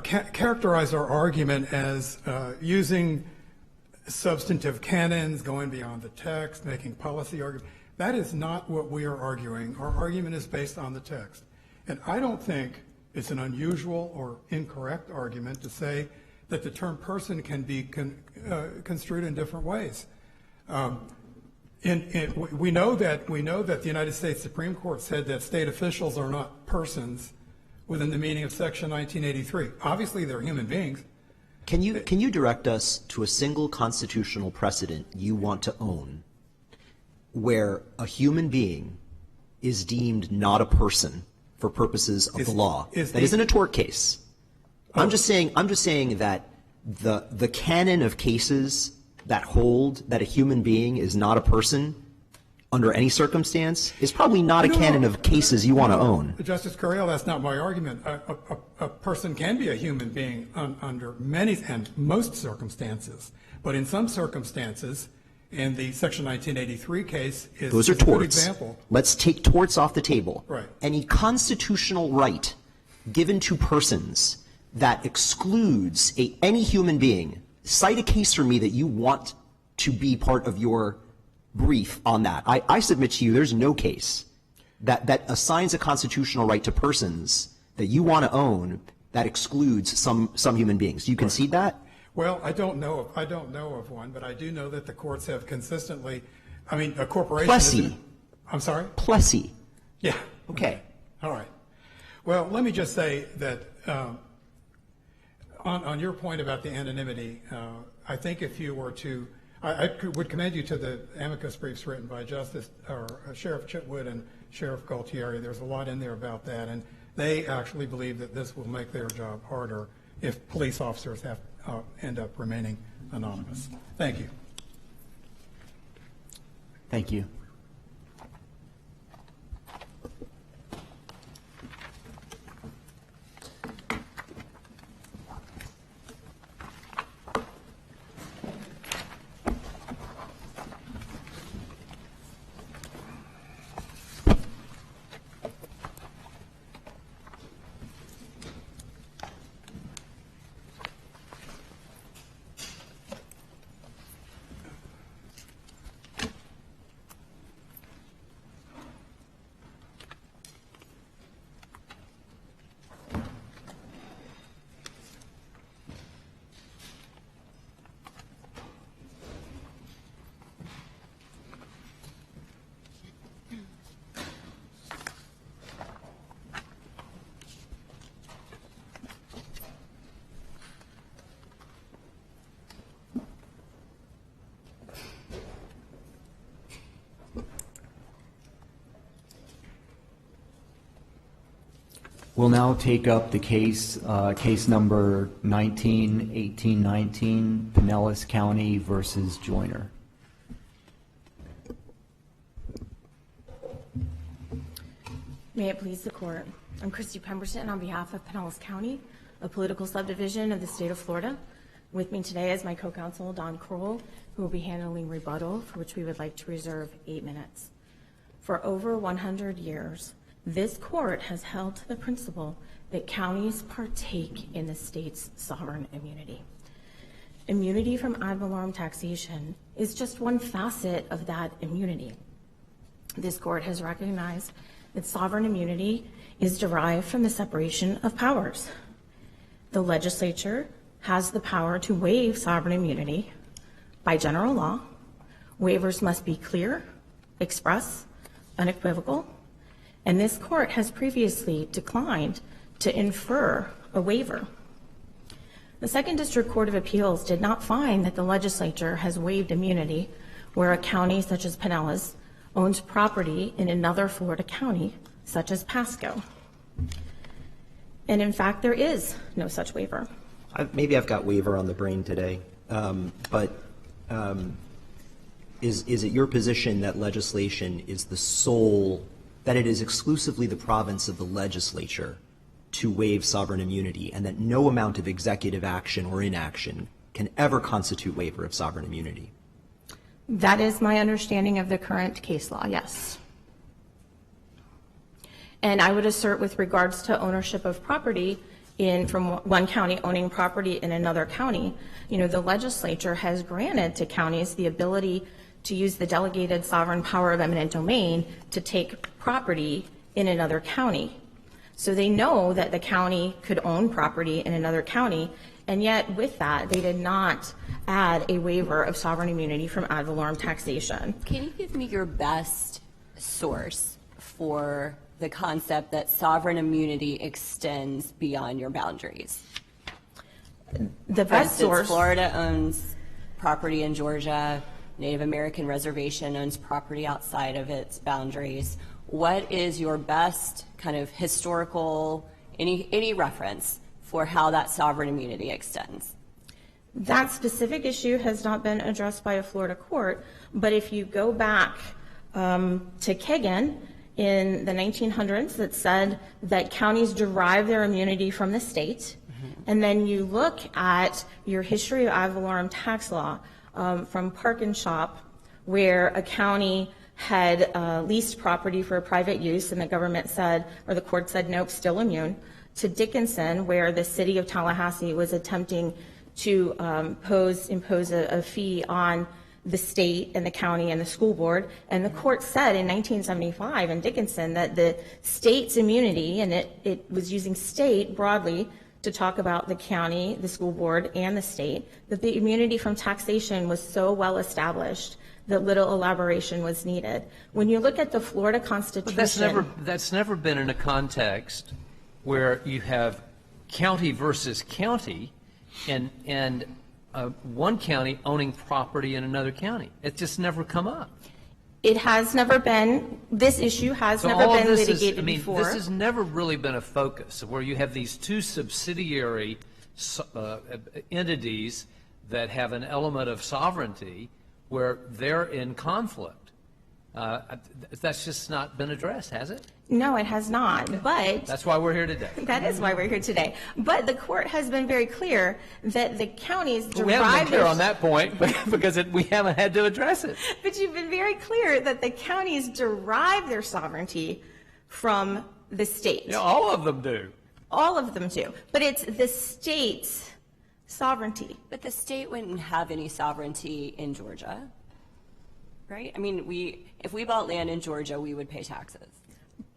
characterized our argument as using substantive canons, going beyond the text, making policy arguments. That is not what we are arguing. Our argument is based on the text. And I don't think it's an unusual or incorrect argument to say that the term person can be construed in different ways. We know that the United States Supreme Court said that state officials are not persons within the meaning of Section 1983. Obviously, they're human beings. Can you direct us to a single constitutional precedent you want to own where a human being is deemed not a person for purposes of the law? That isn't a tort case. Oh. I'm just saying that the canon of cases that hold that a human being is not a person under any circumstance is probably not a canon of cases you want to own. Justice Carrillo, that's not my argument. A person can be a human being under many and most circumstances, but in some circumstances, and the Section 1983 case is Those are a good torts. example. Let's take torts off the table. Right. Any constitutional right given to persons that excludes any human being, cite a case for me that you want to be part of your brief on that. I submit to you there's no case that assigns a constitutional right to persons that you want to own that excludes some human beings. Do you concede that? Well, I don't know of one, but I do know that the courts have consistently, I mean, a corporation. Plessy. I'm sorry? Plessy. Yeah. Okay. All right. Well, let me just say that on your point about the anonymity, I think if you were to, I would commend you to the amicus briefs written by Sheriff Chitwood and Sheriff Galtieri. There's a lot in there about that, and they actually believe that this will make their job harder if police officers end up remaining anonymous. Thank you. Thank you. We'll now take up the case number 19-1819, Pinellas County versus Joyner. May it please the court. I'm Christy Pemberton on behalf of Pinellas County, a political subdivision of the state of Florida. With me today is my co-counsel, Don Kroll, who will be handling rebuttal, for which we would like to reserve 8 minutes. For over 100 years, this court has held to the principle that counties partake in the state's sovereign immunity. Immunity from ad valorem taxation is just one facet of that immunity. This court has recognized that sovereign immunity is derived from the separation of powers. The legislature has the power to waive sovereign immunity by general law. Waivers must be clear, express, unequivocal, and this court has previously declined to infer a waiver. The Second District Court of Appeals did not find that the legislature has waived immunity where a county such as Pinellas owns property in another Florida county, such as Pasco. And in fact, there is no such waiver. Maybe I've got waiver on the brain today, but is it your position that legislation is the sole, that it is exclusively the province of the legislature to waive sovereign immunity, and that no amount of executive action or inaction can ever constitute waiver of sovereign immunity? That is my understanding of the current case law, yes. And I would assert with regards to ownership of property from one county owning property in another county, the legislature has granted to counties the ability to use the delegated sovereign power of eminent domain to take property in another county. So they know that the county could own property in another county, and yet with that, they did not add a waiver of sovereign immunity from ad valorem taxation. Can you give me your best source for the concept that sovereign immunity extends beyond your boundaries? The For best instance, source. Florida owns property in Georgia. Native American reservation owns property outside of its boundaries. What is your best kind of historical, any reference for how that sovereign immunity extends? That specific issue has not been addressed by a Florida court, but if you go back to Kagan in the 1900s, that said that counties derive their immunity from the state, and then you look at your history of ad valorem tax law from Park and Shop, where a county had leased property for private use, and the government said, or the court said, nope, still immune, to Dickinson, where the city of Tallahassee was attempting to impose a fee on the state and the county and the school board. And the court said in 1975 in Dickinson that the state's immunity, and it was using state broadly to talk about the county, the school board, and the state, that the immunity from taxation was so well established that little elaboration was needed. When you look at the Florida Constitution... But that's never been in a context where you have county versus county and one county owning property in another county. It's just never come up. It has never been, this issue has never been litigated before. This has never really been a focus where you have these two subsidiary entities that have an element of sovereignty where they're in conflict. That's just not been addressed, has it? No, it has not, but... That's why we're here today. That is why we're here today. But the court has been very clear that the counties derive... We haven't been clear on that point because we haven't had to address it. But you've been very clear that the counties derive their sovereignty from the state. Yeah, all of them do. All of them do. But it's the state's sovereignty. But the state wouldn't have any sovereignty in Georgia, right? I mean, if we bought land in Georgia, we would pay taxes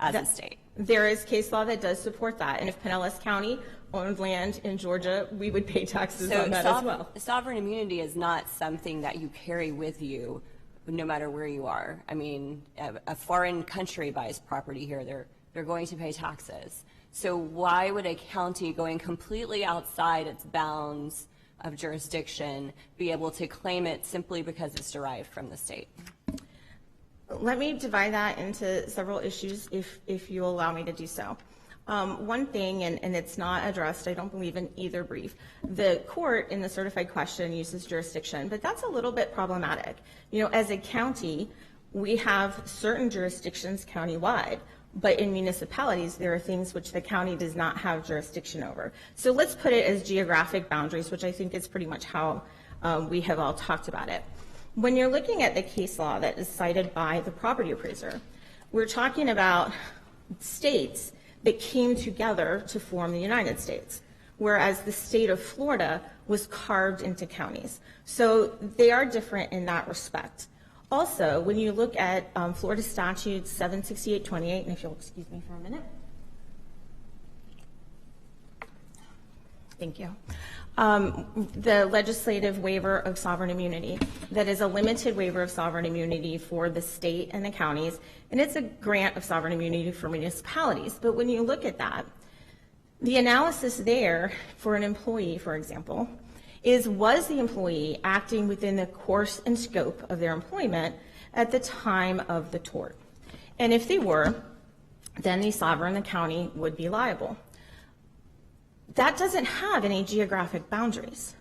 as a state. There is case law that does support that. And if Pinellas County owned land in Georgia, we would pay taxes on that as well. Sovereign immunity is not something that you carry with you no matter where you are. I mean, a foreign country buys property here, they're going to pay taxes. So why would a county going completely outside its bounds of jurisdiction be able to claim it simply because it's derived from the state? Let me divide that into several issues if you allow me to do so. One thing, and it's not addressed, I don't believe in either brief, the court in the certified question uses jurisdiction, but that's a little bit problematic. You know, as a county, we have certain jurisdictions countywide, but in municipalities, there are things which the county does not have jurisdiction over. So let's put it as geographic boundaries, which I think is pretty much how we have all talked about it. When you're looking at the case law that is cited by the property appraiser, we're talking about states that came together to form the United States, whereas the state of Florida was carved into counties. So they are different in that respect. Also, when you look at Florida Statute 76828, and if you'll excuse me for a minute. Thank you. The legislative waiver of sovereign immunity, that is a limited waiver of sovereign immunity for the state and the counties, and it's a grant of sovereign immunity for municipalities. But when you look at that, the analysis there for an employee, for example, was the employee acting within the course and scope of their employment at the time of the tort? And if they were, then the sovereign, the county, would be liable. That doesn't have any geographic boundaries.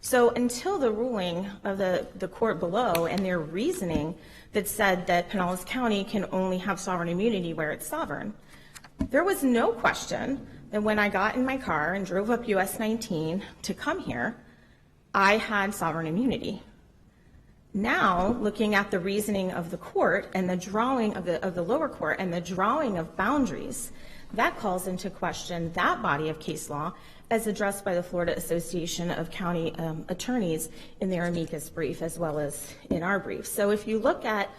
So until the ruling of the court below and their reasoning that said that Pinellas County can only have sovereign immunity where it's sovereign, there was no question that when I got in my car and drove up US 19 to come here, I had sovereign immunity. Now, looking at the reasoning of the court and the drawing of the lower court and the drawing of boundaries, that calls into question that body of case law as addressed by the Florida Association of County Attorneys in their amicus brief as well as in our brief. So if you look at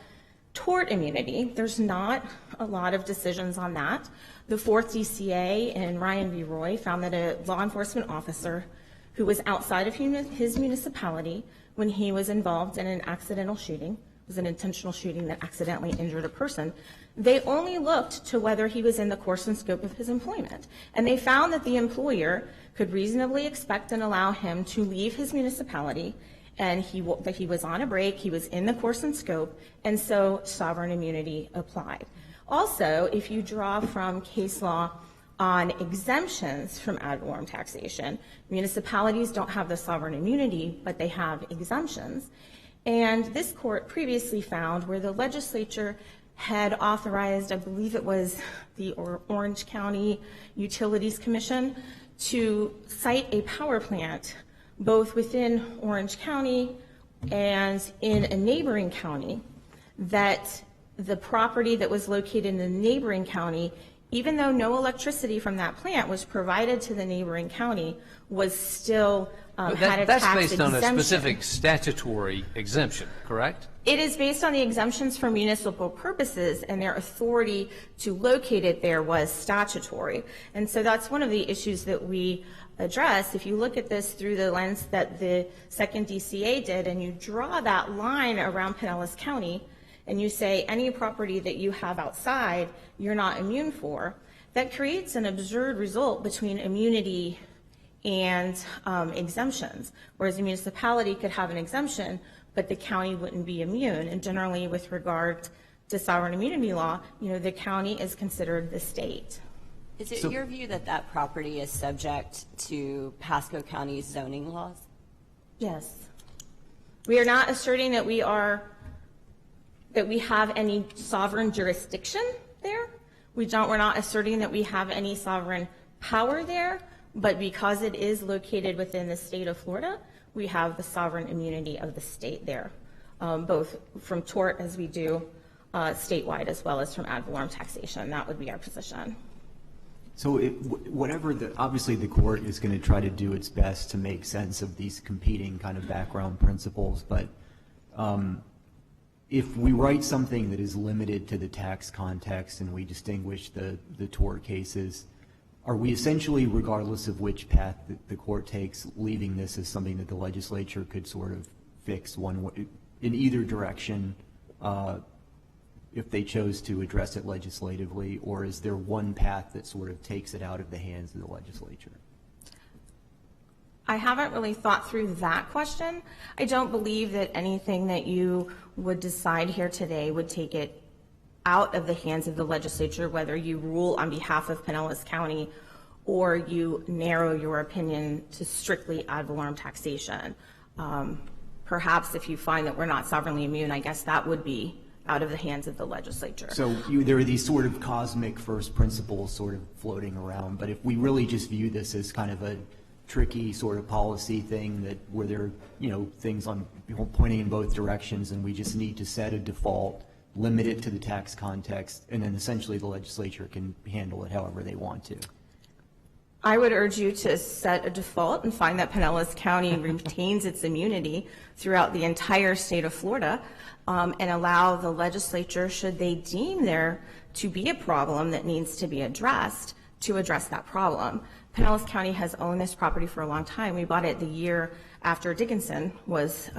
tort immunity, there's not a lot of decisions on that. The 4th DCA in Ryan v. Roy found that a law enforcement officer who was outside of his municipality when he was involved in an accidental shooting, it was an intentional shooting that accidentally injured a person, they only looked to whether he was in the course and scope of his employment. And they found that the employer could reasonably expect and allow him to leave his municipality, and that he was on a break, he was in the course and scope, and so sovereign immunity applied. Also, if you draw from case law on exemptions from ad valorem taxation, municipalities don't have the sovereign immunity, but they have exemptions. And this court previously found where the legislature had authorized, I believe it was the Orange County Utilities Commission, to site a power plant both within Orange County and in a neighboring county, that the property that was located in the neighboring county even though no electricity from that plant was provided to the neighboring county, was still had a tax That's based on a exemption. specific statutory exemption, correct? It is based on the exemptions for municipal purposes, and their authority to locate it there was statutory. And so that's one of the issues that we address. If you look at this through the lens that the second DCA did, and you draw that line around Pinellas County, and you say any property that you have outside, you're not immune for, that creates an absurd result between immunity and exemptions, whereas a municipality could have an exemption, but the county wouldn't be immune. And generally, with regard to sovereign immunity law, the county is considered the state. Is it your view that that property is subject to Pasco County's zoning laws? Yes. We are not asserting that we have any sovereign jurisdiction there. We're not asserting that we have any sovereign power there, but because it is located within the state of Florida, we have the sovereign immunity of the state there, both from tort as we do statewide, as well as from ad valorem taxation. That would be our position. So obviously the court is going to try to do its best to make sense of these competing kind of background principles, but if we write something that is limited to the tax context and we distinguish the tort cases, are we essentially, regardless of which path the court takes, leaving this as something that the legislature could sort of fix one way, in either direction, if they chose to address it legislatively, or is there one path that sort of takes it out of the hands of the legislature? I haven't really thought through that question. I don't believe that anything that you would decide here today would take it out of the hands of the legislature, whether you rule on behalf of Pinellas County or you narrow your opinion to strictly ad valorem taxation. Perhaps if you find that we're not sovereignly immune, I guess that would be out of the hands of the legislature. So there are these sort of cosmic first principles sort of floating around, but if we really just view this as kind of a tricky sort of policy thing where there are, things on pointing in both directions, and we just need to set a default, limit it to the tax context, and then essentially the legislature can handle it however they want to. I would urge you to set a default and find that Pinellas County retains its immunity throughout the entire state of Florida, and allow the legislature, should they deem there to be a problem that needs to be addressed, to address that problem. Pinellas County has owned this property for a long time. We bought it the year after Dickinson was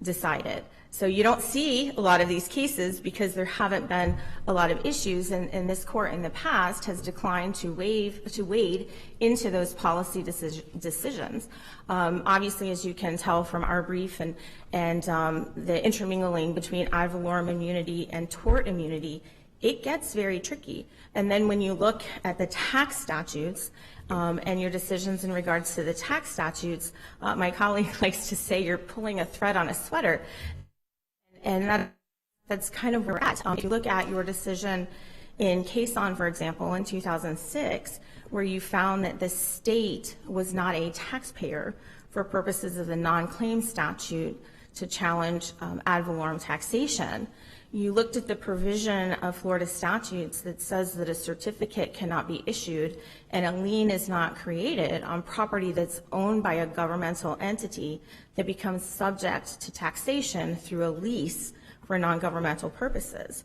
decided. So you don't see a lot of these cases because there haven't been a lot of issues, and this court in the past has declined to wade into those policy decisions. Obviously, as you can tell from our brief and the intermingling between ad valorem immunity and tort immunity, it gets very tricky. And then when you look at the tax statutes and your decisions in regards to the tax statutes, my colleague likes to say you're pulling a thread on a sweater. And that's kind of where we're at. If you look at your decision in Cason, for example, in 2006, where you found that the state was not a taxpayer for purposes of the non-claim statute to challenge ad valorem taxation, you looked at the provision of Florida statutes that says that a certificate cannot be issued and a lien is not created on property that's owned by a governmental entity that becomes subject to taxation through a lease for non-governmental purposes.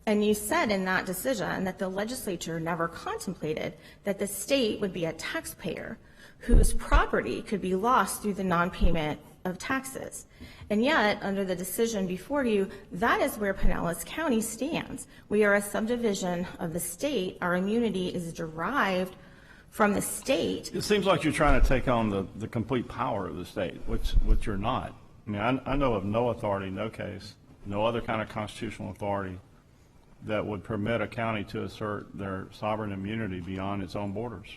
And you said in that decision that the legislature never contemplated that the state would be a taxpayer whose property could be lost through the non-payment of taxes. And yet, under the decision before you, that is where Pinellas County stands. We are a subdivision of the state. Our immunity is derived from the state. It seems like you're trying to take on the complete power of the state, which you're not. I mean, I know of no authority, no case, no other kind of constitutional authority that would permit a county to assert their sovereign immunity beyond its own borders.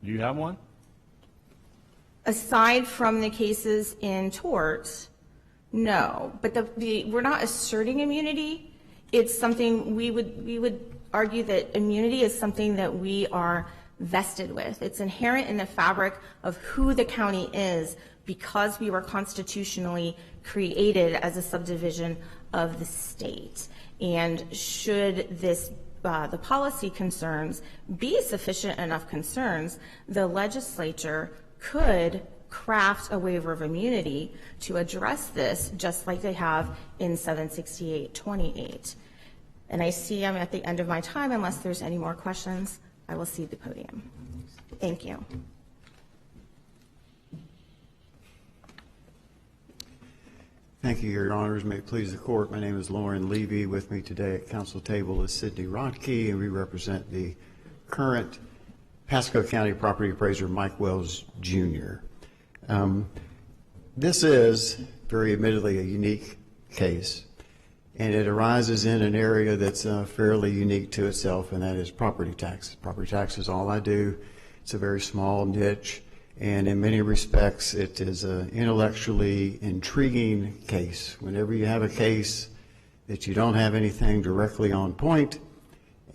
Do you have one? Aside from the cases in torts, no. But we're not asserting immunity. It's something we would argue that immunity is something that we are vested with. It's inherent in the fabric of who the county is because we were constitutionally created as a subdivision of the state. And should this the policy concerns be sufficient enough concerns, the legislature could craft a waiver of immunity to address this, just like they have in 768-28. And I see I'm at the end of my time. Unless there's any more questions, I will cede the podium. Thank you. Thank you, Your Honors. May it please the Court. My name is Lauren Levy. With me today at council table is Sidney Rodkey, and we represent the current Pasco County property appraiser, Mike Wells, Jr. This is, very admittedly, a unique case, and it arises in an area that's fairly unique to itself, and that is property tax. Property tax is all I do. It's a very small niche, and in many respects, it is an intellectually intriguing case. Whenever you have a case that you don't have anything directly on point,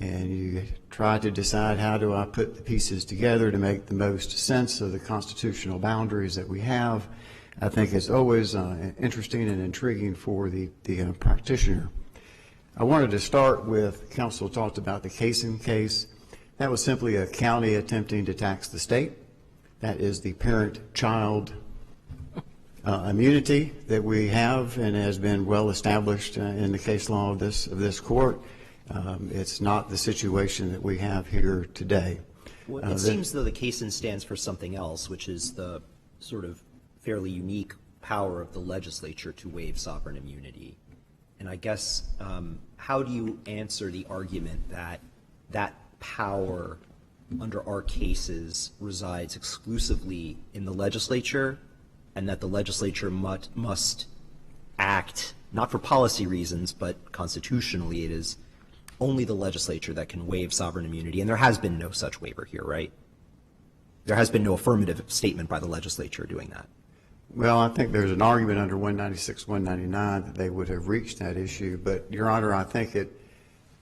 and you try to decide how do I put the pieces together to make the most sense of the constitutional boundaries that we have, I think it's always interesting and intriguing for the practitioner. I wanted to start with, council talked about the Kaysen case. That was simply a county attempting to tax the state. That is the parent-child immunity that we have and has been well established in the case law of this court. It's not the situation that we have here today. Well, it seems though the Kaysen stands for something else, which is the sort of fairly unique power of the legislature to waive sovereign immunity. And I guess how do you answer the argument that that power under our cases resides exclusively in the legislature, and that the legislature must act, not for policy reasons, but constitutionally it is only the legislature that can waive sovereign immunity, and there has been no such waiver here, right? There has been no affirmative statement by the legislature doing that. Well, I think there's an argument under 196, 199 that they would have reached that issue, but Your Honor, I think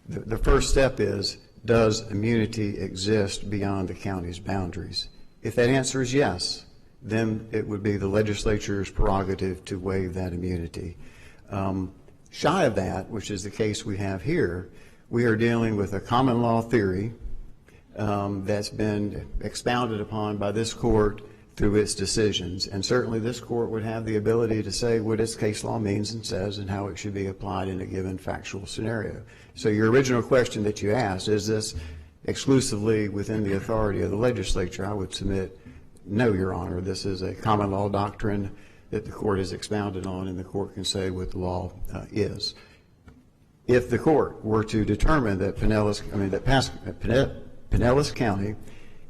the first step is, does immunity exist beyond the county's boundaries? If that answer is yes, then it would be the legislature's prerogative to waive that immunity. Shy of that, which is the case we have here, we are dealing with a common law theory that's been expounded upon by this court through its decisions. And certainly this court would have the ability to say what its case law means and says and how it should be applied in a given factual scenario. So your original question that you asked, is this exclusively within the authority of the legislature? I would submit, no, Your Honor. This is a common law doctrine that the court has expounded on, and the court can say what the law is. If the court were to determine that Pinellas County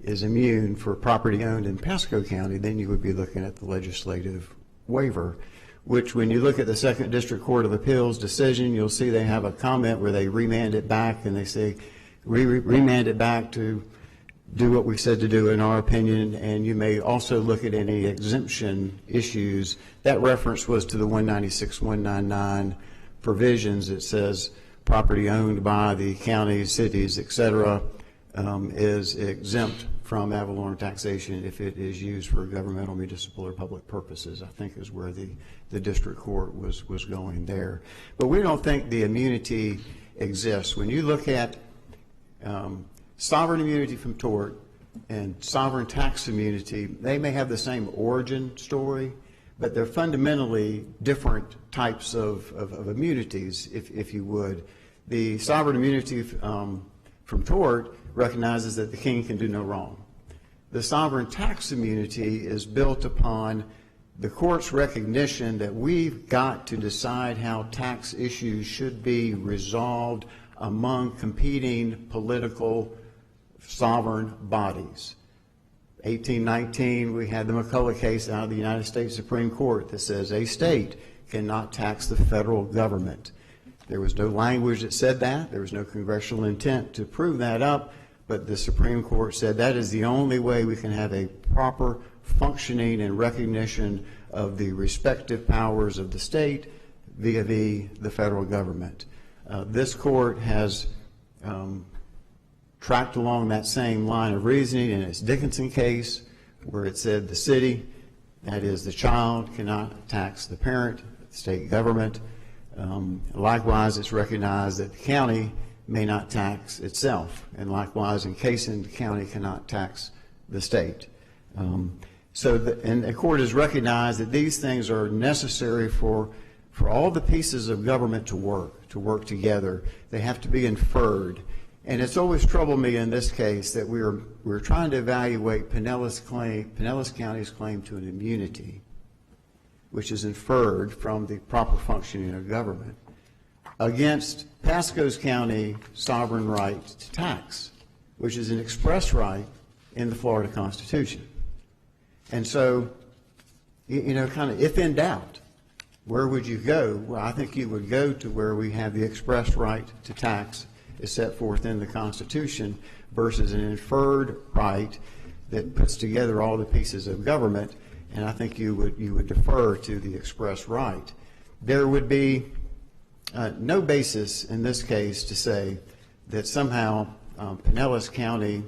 is immune for property owned in Pasco County, then you would be looking at the legislative waiver, which when you look at the Second District Court of Appeals decision, you'll see they have a comment where they remand it back and they say, remand it back to do what we said to do in our opinion, and you may also look at any exemption issues. That reference was to the 196, 199 provisions. It says property owned by the counties, cities, etc., is exempt from ad valorem taxation if it is used for governmental, municipal, or public purposes, I think is where the district court was going there. But we don't think the immunity exists. When you look at sovereign immunity from tort and sovereign tax immunity, they may have the same origin story, but they're fundamentally different types of immunities, if you would. The sovereign immunity from tort recognizes that the king can do no wrong. The sovereign tax immunity is built upon the court's recognition that we've got to decide how tax issues should be resolved among competing political sovereign bodies. 1819, we had the McCulloch case out of the United States Supreme Court that says a state cannot tax the federal government. There was no language that said that. There was no congressional intent to prove that up, but the Supreme Court said that is the only way we can have a proper functioning and recognition of the respective powers of the state vis-a-vis the federal government. This court has tracked along that same line of reasoning in its Dickinson case, where it said the city, that is the child, cannot tax the parent, the state government. Likewise, it's recognized that the county may not tax itself, and likewise, encasing the county cannot tax the state. And the court has recognized that these things are necessary for all the pieces of government to work together. They have to be inferred. And it's always troubled me in this case that we're trying to evaluate Pinellas County's claim to an immunity, which is inferred from the proper functioning of government, against Pasco's County sovereign right to tax, which is an express right in the Florida Constitution. And so, kind of if in doubt, where would you go? Well, I think you would go to where we have the express right to tax is set forth in the Constitution versus an inferred right that puts together all the pieces of government, and I think you would defer to the express right. There would be no basis in this case to say that somehow Pinellas County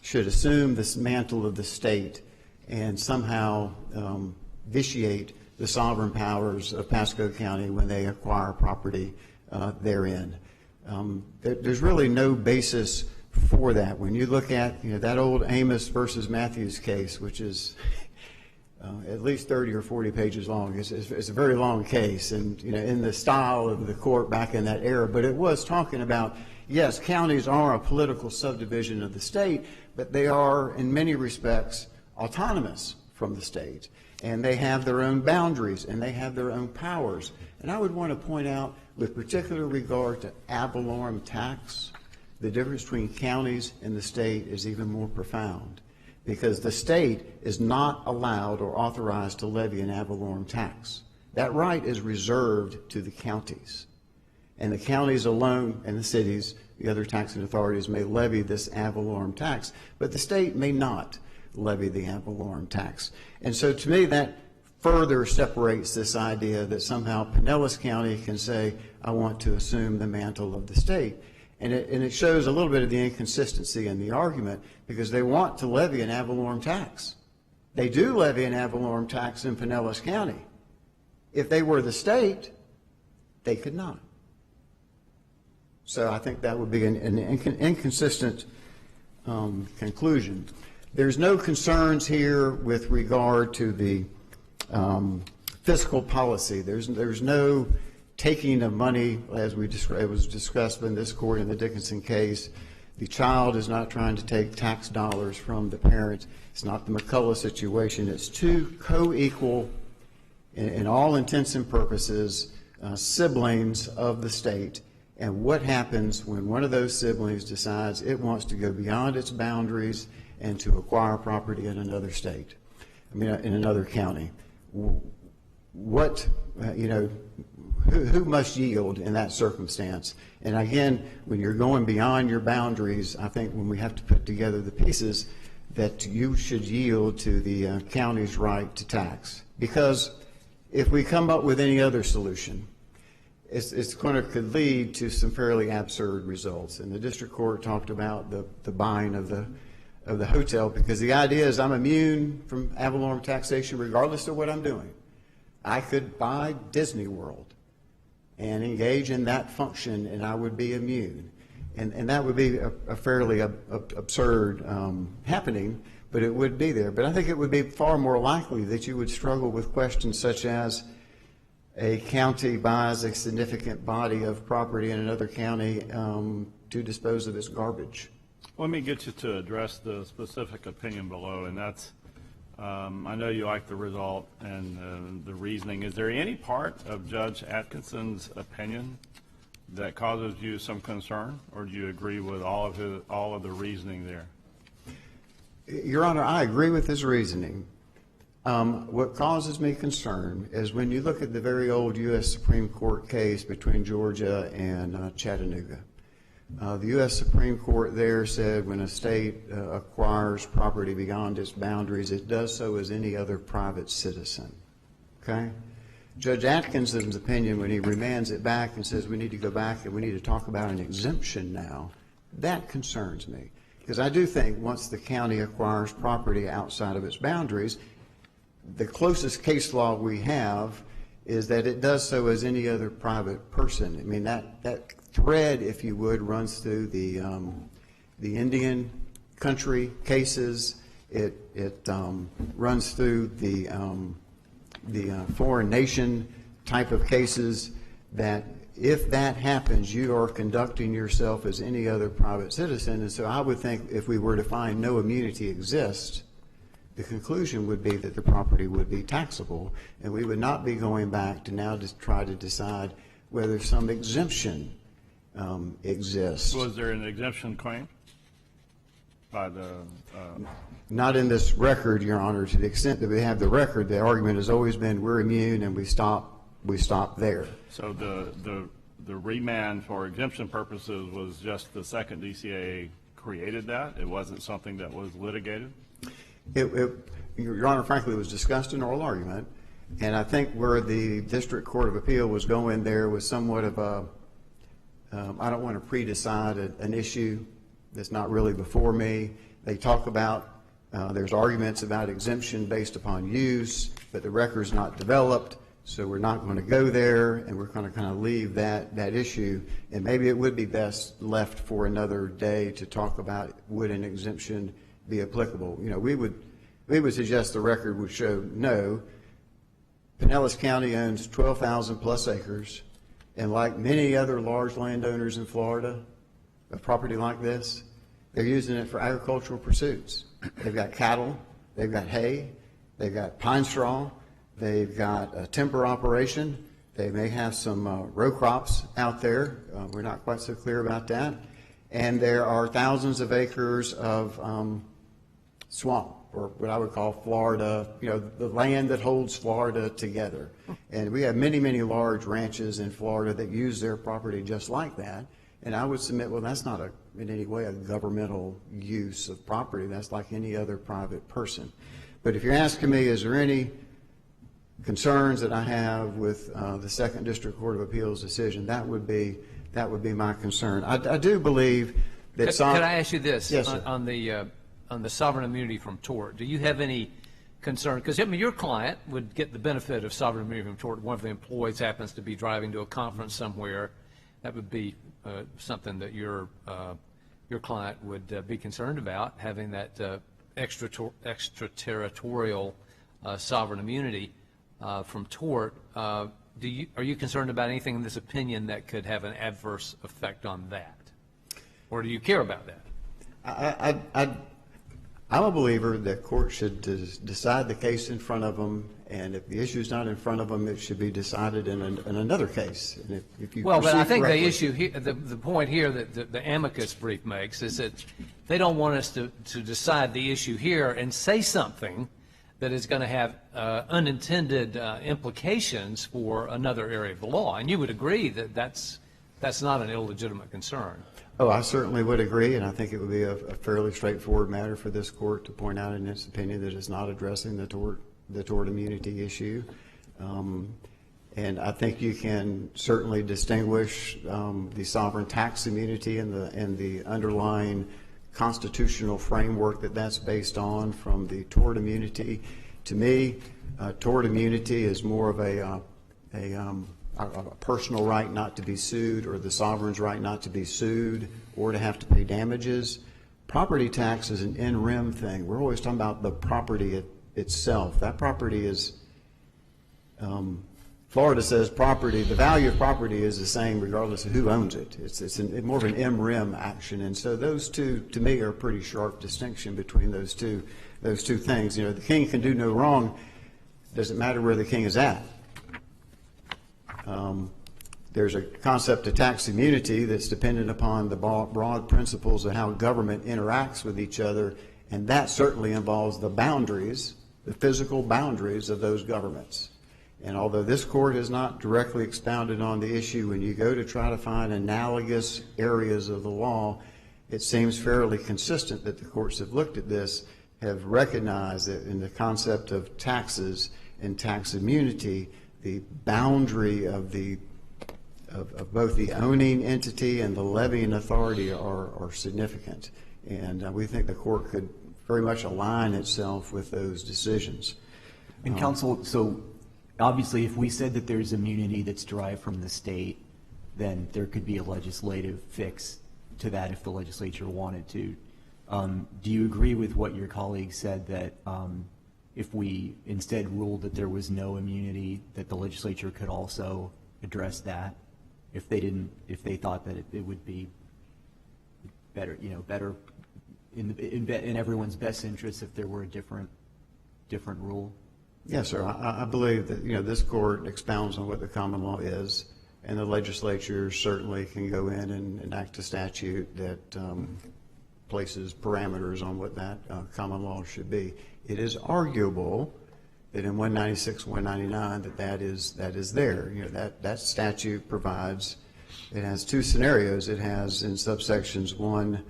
should assume this mantle of the state and somehow vitiate the sovereign powers of Pasco County when they acquire property therein. There's really no basis for that. When you look at that old Amos versus Matthews case, which is at least 30 or 40 pages long, it's a very long case, and in the style of the court back in that era. But it was talking about, yes, counties are a political subdivision of the state, but they are in many respects autonomous from the state, and they have their own boundaries and they have their own powers. And I would want to point out, with particular regard to ad valorem tax, the difference between counties and the state is even more profound, because the state is not allowed or authorized to levy an ad valorem tax. That right is reserved to the counties. And the counties alone and the cities, the other taxing authorities, may levy this ad valorem tax, but the state may not levy the ad valorem tax. And so to me, that further separates this idea that somehow Pinellas County can say, I want to assume the mantle of the state. And it shows a little bit of the inconsistency in the argument, because they want to levy an ad valorem tax. They do levy an ad valorem tax in Pinellas County. If they were the state, they could not. So I think that would be an inconsistent conclusion. There's no concerns here with regard to the fiscal policy. There's no taking of money, as it was discussed in this court in the Dickinson case. The child is not trying to take tax dollars from the parent. It's not the McCullough situation. It's two co-equal, in all intents and purposes, siblings of the state. And what happens when one of those siblings decides it wants to go beyond its boundaries and to acquire property in another state, in another county? What, who must yield in that circumstance? And again, when you're going beyond your boundaries, I think when we have to put together the pieces, that you should yield to the county's right to tax. Because if we come up with any other solution, it's going to could lead to some fairly absurd results. And the district court talked about the buying of the hotel, because the idea is I'm immune from ad valorem taxation regardless of what I'm doing. I could buy Disney World and engage in that function, and I would be immune. And that would be a fairly absurd happening, but it would be there. But I think it would be far more likely that you would struggle with questions such as a county buys a significant body of property in another county to dispose of its garbage. Let me get you to address the specific opinion below, and that's, I know you like the result and the reasoning. Is there any part of Judge Atkinson's opinion that causes you some concern, or do you agree with all of the reasoning there? Your Honor, I agree with his reasoning. What causes me concern is when you look at the very old U.S. Supreme Court case between Georgia and Chattanooga. The U.S. Supreme Court there said when a state acquires property beyond its boundaries, it does so as any other private citizen. Okay? Judge Atkinson's opinion, when he remands it back and says we need to go back and we need to talk about an exemption now, that concerns me. Because I do think once the county acquires property outside of its boundaries, the closest case law we have is that it does so as any other private person. I mean, that thread, if you would, runs through the Indian country cases. It runs through the foreign nation type of cases, that if that happens, you are conducting yourself as any other private citizen. And so I would think if we were to find no immunity exists, the conclusion would be that the property would be taxable, and we would not be going back to now to try to decide whether some exemption exists. Was there an exemption claim by the? Not in this record, Your Honor. To the extent that we have the record, the argument has always been we're immune and we stop there. So the remand for exemption purposes was just the second DCAA created that? It wasn't something that was litigated? Your Honor, frankly, it was discussed in oral argument, and I think where the District Court of Appeal was going there was somewhat of a, I don't want to pre-decide an issue that's not really before me. They talk about, there's arguments about exemption based upon use, but the record's not developed, so we're not going to go there, and we're going to kind of leave that issue, and maybe it would be best left for another day to talk about would an exemption be applicable. You know, we would suggest the record would show no. Pinellas County owns 12,000 plus acres, and like many other large landowners in Florida, a property like this, they're using it for agricultural pursuits. They've got cattle, they've got hay, they've got pine straw, they've got a timber operation, they may have some row crops out there. We're not quite so clear about that. And there are thousands of acres of swamp, or what I would call Florida, you know, the land that holds Florida together. And we have many, many large ranches in Florida that use their property just like that. And I would submit, well, that's not in any way a governmental use of property. That's like any other private person. But if you're asking me, is there any concerns that I have with the Second District Court of Appeals decision, that would be my concern. I do believe that Could I ask you this? Yes, sir. On the sovereign immunity from tort, do you have any concern? Because I mean, your client would get the benefit of sovereign immunity from tort. One of the employees happens to be driving to a conference somewhere. That would be something that your client would be concerned about, having that extraterritorial sovereign immunity from tort. Are you concerned about anything in this opinion that could have an adverse effect on that? Or do you care about that? I'm a believer that courts should decide the case in front of them, and if the issue is not in front of them, it should be decided in another case. And if you well, but I think correctly, the issue here, the point here that the amicus brief makes is that they don't want us to decide the issue here and say something that is going to have unintended implications for another area of the law. And you would agree that that's not an illegitimate concern. Oh, I certainly would agree, and I think it would be a fairly straightforward matter for this court to point out in its opinion that it's not addressing the tort immunity issue. And I think you can certainly distinguish the sovereign tax immunity and the underlying constitutional framework that's based on from the tort immunity. To me, tort immunity is more of a personal right not to be sued, or the sovereign's right not to be sued or to have to pay damages. Property tax is an in rem thing. We're always talking about the property itself. That property is, Florida says property, the value of property is the same regardless of who owns it. It's more of an in rem action. And so those two, to me, are a pretty sharp distinction between those two things. You know, the king can do no wrong. Doesn't matter where the king is at. There's a concept of tax immunity that's dependent upon the broad principles of how government interacts with each other, and that certainly involves the boundaries, the physical boundaries of those governments. And although this court has not directly expounded on the issue, when you go to try to find analogous areas of the law, it seems fairly consistent that the courts have looked at this, have recognized that in the concept of taxes and tax immunity, the boundary of both the owning entity and the levying authority are significant. And we think the court could very much align itself with those decisions. And counsel, so obviously, if we said that there's immunity that's derived from the state, then there could be a legislative fix to that if the legislature wanted to. Do you agree with what your colleague said, that if we instead ruled that there was no immunity, that the legislature could also address that if they thought that it would be better, better in everyone's best interest if there were a different rule? Yes, sir. I believe that, this court expounds on what the common law is, and the legislature certainly can go in and enact a statute that places parameters on what that common law should be. It is arguable that in 196, 199, that is there. That statute provides, it has two scenarios. It has in subsections 1,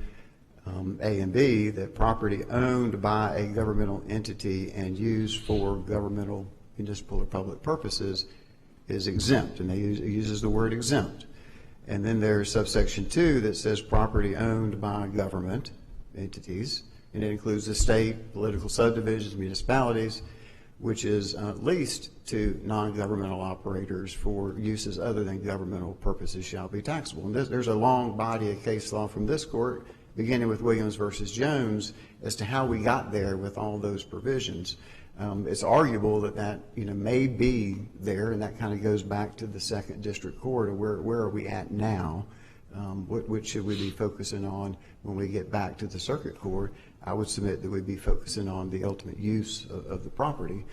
A and B, that property owned by a governmental entity and used for governmental, municipal, or public purposes is exempt, and it uses the word exempt. And then there's subsection 2 that says property owned by government entities, and it includes the state, political subdivisions, municipalities, which is leased to non-governmental operators for uses other than governmental purposes shall be taxable. And there's a long body of case law from this court, beginning with Williams versus Jones, as to how we got there with all those provisions. It's arguable that may be there, and that kind of goes back to the second district court of where are we at now? What should we be focusing on when we get back to the circuit court? I would submit that we'd be focusing on the ultimate use of the property.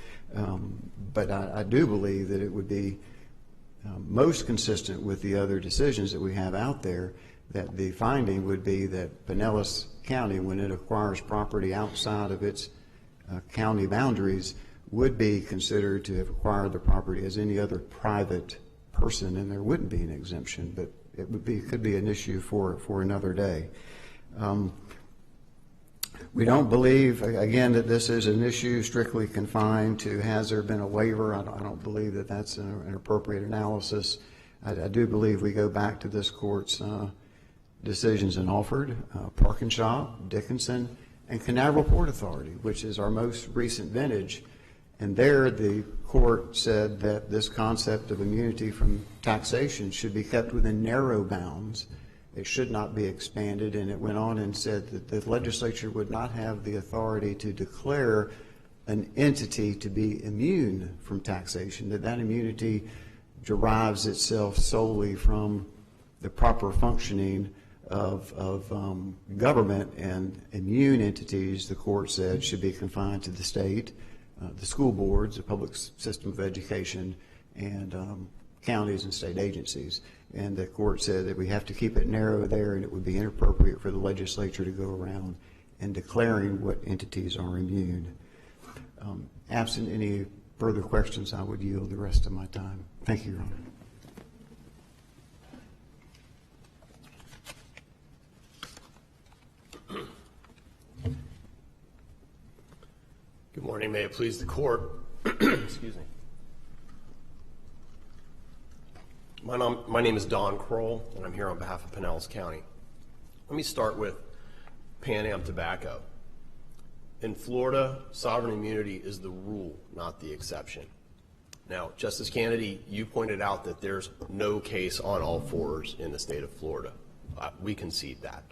But I do believe that it would be most consistent with the other decisions that we have out there, that the finding would be that Pinellas County, when it acquires property outside of its county boundaries, would be considered to have acquired the property as any other private person, and there wouldn't be an exemption, but it could be an issue for another day. We don't believe, again, that this is an issue strictly confined to has there been a waiver. I don't believe that that's an appropriate analysis. I do believe we go back to this court's decisions in Alford, Parkinshop, Dickinson, and Canaveral Port Authority, which is our most recent vintage. And there the court said that this concept of immunity from taxation should be kept within narrow bounds. It should not be expanded. And it went on and said that the legislature would not have the authority to declare an entity to be immune from taxation, that immunity derives itself solely from the proper functioning of government, and immune entities, the court said, should be confined to the state, the school boards, the public system of education, and counties and state agencies. And the court said that we have to keep it narrow there, and it would be inappropriate for the legislature to go around and declaring what entities are immune. Absent any further questions, I would yield the rest of my time. Thank you, Your Honor. Good morning. May it please the court. Excuse me. My name is Don Kroll, and I'm here on behalf of Pinellas County. Let me start with Pan Am Tobacco. In Florida, sovereign immunity is the rule, not the exception. Now, Justice Kennedy, you pointed out that there's no case on all fours in the state of Florida. We concede that.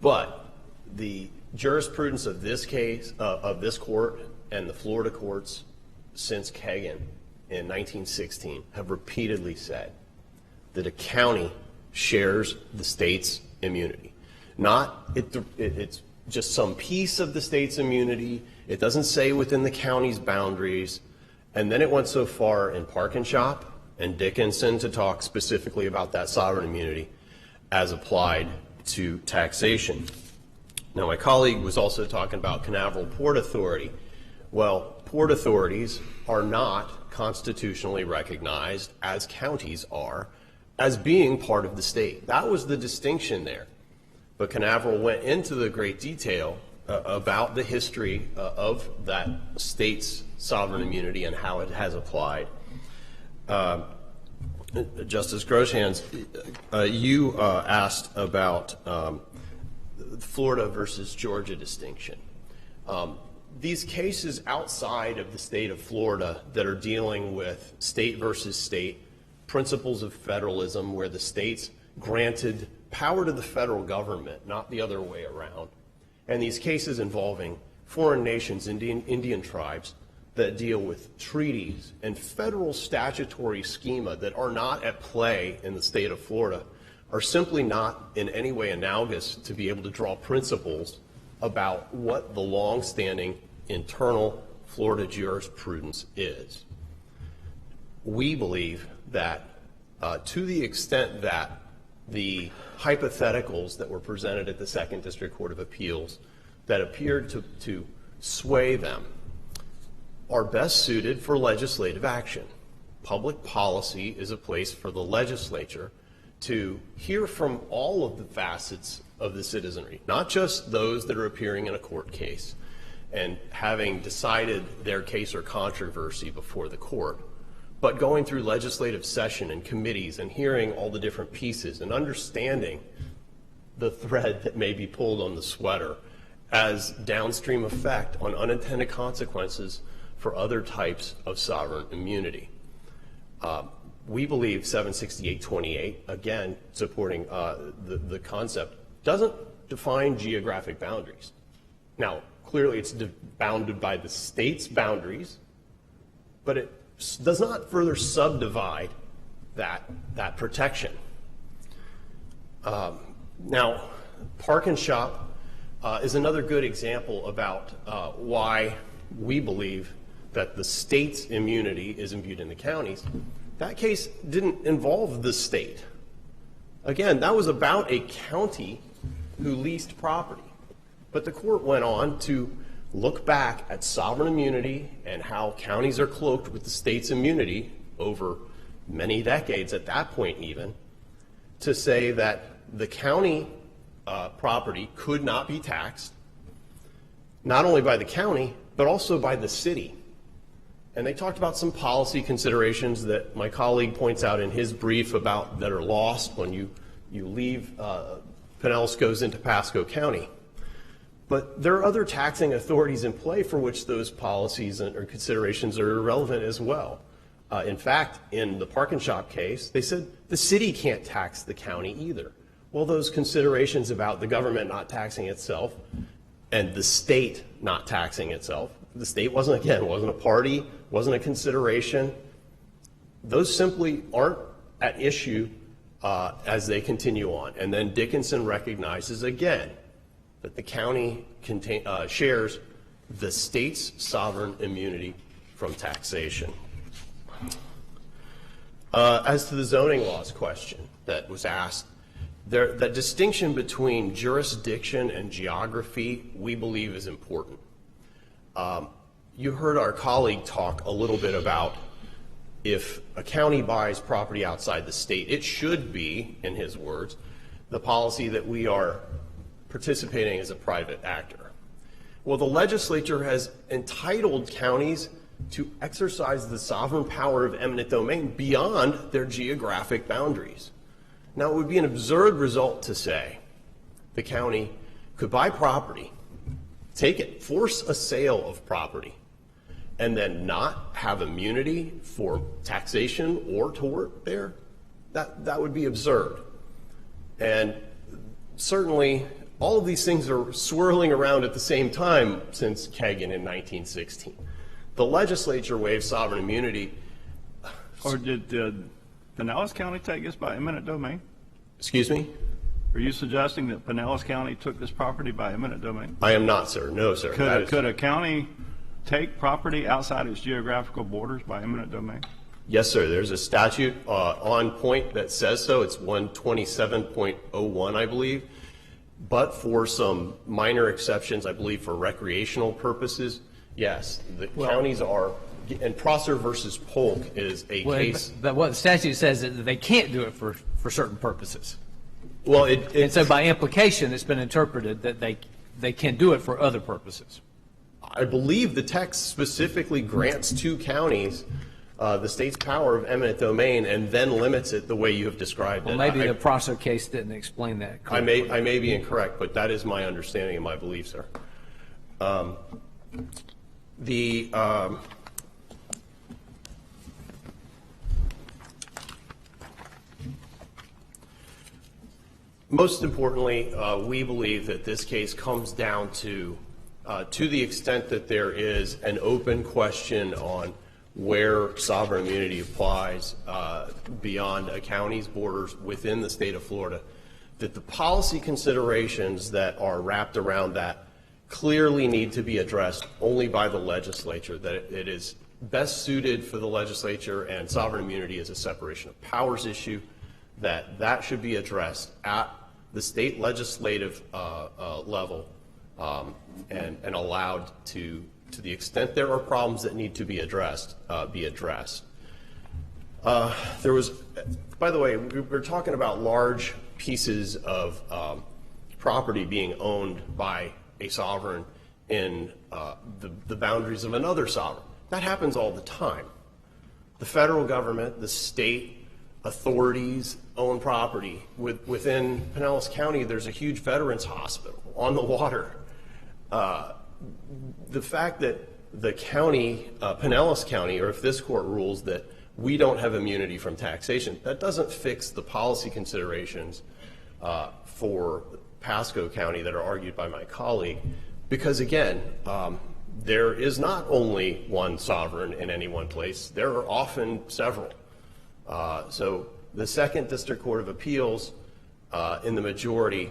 But the jurisprudence of this case, of this court and the Florida courts since Kagan in 1916 have repeatedly said that a county shares the state's immunity. It's just some piece of the state's immunity. It doesn't say within the county's boundaries. And then it went so far in Parkinshop and Dickinson to talk specifically about that sovereign immunity as applied to taxation. Now, my colleague was also talking about Canaveral Port Authority. Well, port authorities are not constitutionally recognized, as counties are, as being part of the state. That was the distinction there. But Canaveral went into the great detail about the history of that state's sovereign immunity and how it has applied. Justice Groshans, you asked about Florida versus Georgia distinction. These cases outside of the state of Florida that are dealing with state versus state, principles of federalism, where the states granted power to the federal government, not the other way around, and these cases involving foreign nations, Indian tribes, that deal with treaties and federal statutory schema that are not at play in the state of Florida, are simply not in any way analogous to be able to draw principles about what the long-standing internal Florida jurisprudence is. We believe that to the extent that the hypotheticals that were presented at the Second District Court of Appeals that appeared to sway them are best suited for legislative action. Public policy is a place for the legislature to hear from all of the facets of the citizenry, not just those that are appearing in a court case and having decided their case or controversy before the court, but going through legislative session and committees and hearing all the different pieces and understanding the thread that may be pulled on the sweater as downstream effect on unintended consequences for other types of sovereign immunity. We believe 768-28, again, supporting the concept, doesn't define geographic boundaries. Now, clearly it's bounded by the state's boundaries, but it does not further subdivide that protection. Now, Park and Shop is another good example about why we believe that the state's immunity is imbued in the counties. That case didn't involve the state. Again, that was about a county who leased property. But the court went on to look back at sovereign immunity and how counties are cloaked with the state's immunity over many decades at that point even, to say that the county property could not be taxed, not only by the county, but also by the city. And they talked about some policy considerations that my colleague points out in his brief about that are lost when you leave Pinellas goes into Pasco County. But there are other taxing authorities in play for which those policies or considerations are irrelevant as well. In fact, in the Park and Shop case, they said the city can't tax the county either. Well, those considerations about the government not taxing itself and the state not taxing itself, the state wasn't a party, wasn't a consideration. Those simply aren't at issue as they continue on. And then Dickinson recognizes again that the county shares the state's sovereign immunity from taxation. As to the zoning laws question that was asked, that distinction between jurisdiction and geography, we believe, is important. You heard our colleague talk a little bit about if a county buys property outside the state, it should be, in his words, the policy that we are participating as a private actor. Well, the legislature has entitled counties to exercise the sovereign power of eminent domain beyond their geographic boundaries. Now, it would be an absurd result to say the county could buy property, take it, force a sale of property, and then not have immunity for taxation or tort there. That would be absurd. And certainly, all of these things are swirling around at the same time since Kagan in 1916. The legislature waived sovereign immunity. Or did Pinellas County take this by eminent domain? Excuse me? Are you suggesting that Pinellas County took this property by eminent domain? I am not, sir. No, sir. Could a county take property outside its geographical borders by eminent domain? Yes, sir. There's a statute on point that says so. It's 127.01, I believe. But for some minor exceptions, I believe for recreational purposes, yes, the counties are. And Prosser versus Polk is a case. But what the statute says is that they can't do it for certain purposes. Well, and so by implication, it's been interpreted that they can do it for other purposes. I believe the text specifically grants to counties the state's power of eminent domain and then limits it the way you have described it. Well, maybe the Prosser case didn't explain that correctly. I may be incorrect, but that is my understanding and my belief, sir. The most importantly, we believe that this case comes down to the extent that there is an open question on where sovereign immunity applies beyond a county's borders within the state of Florida, that the policy considerations that are wrapped around that clearly need to be addressed only by the legislature, that it is best suited for the legislature, and sovereign immunity is a separation of powers issue, that should be addressed at the state legislative level and allowed to the extent there are problems that need to be addressed, be addressed. There was, by the way, we're talking about large pieces of property being owned by a sovereign in the boundaries of another sovereign. That happens all the time. The federal government, the state authorities own property. Within Pinellas County, there's a huge veterans hospital on the water. The fact that the county, Pinellas County, or if this court rules that we don't have immunity from taxation, that doesn't fix the policy considerations for Pasco County that are argued by my colleague, because again, there is not only one sovereign in any one place, there are often several. So the Second District Court of Appeals in the majority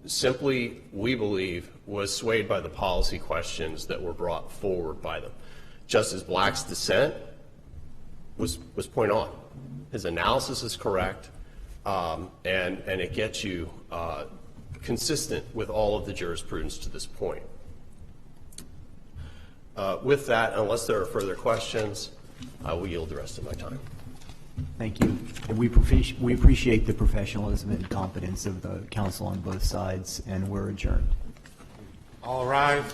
simply, we believe, was swayed by the policy questions that were brought forward by them. Justice Black's dissent was point on. His analysis is correct, and it gets you consistent with all of the jurisprudence to this point. With that, unless there are further questions, I will yield the rest of my time. Thank you. And we appreciate the professionalism and competence of the counsel on both sides, and we're adjourned. All rise.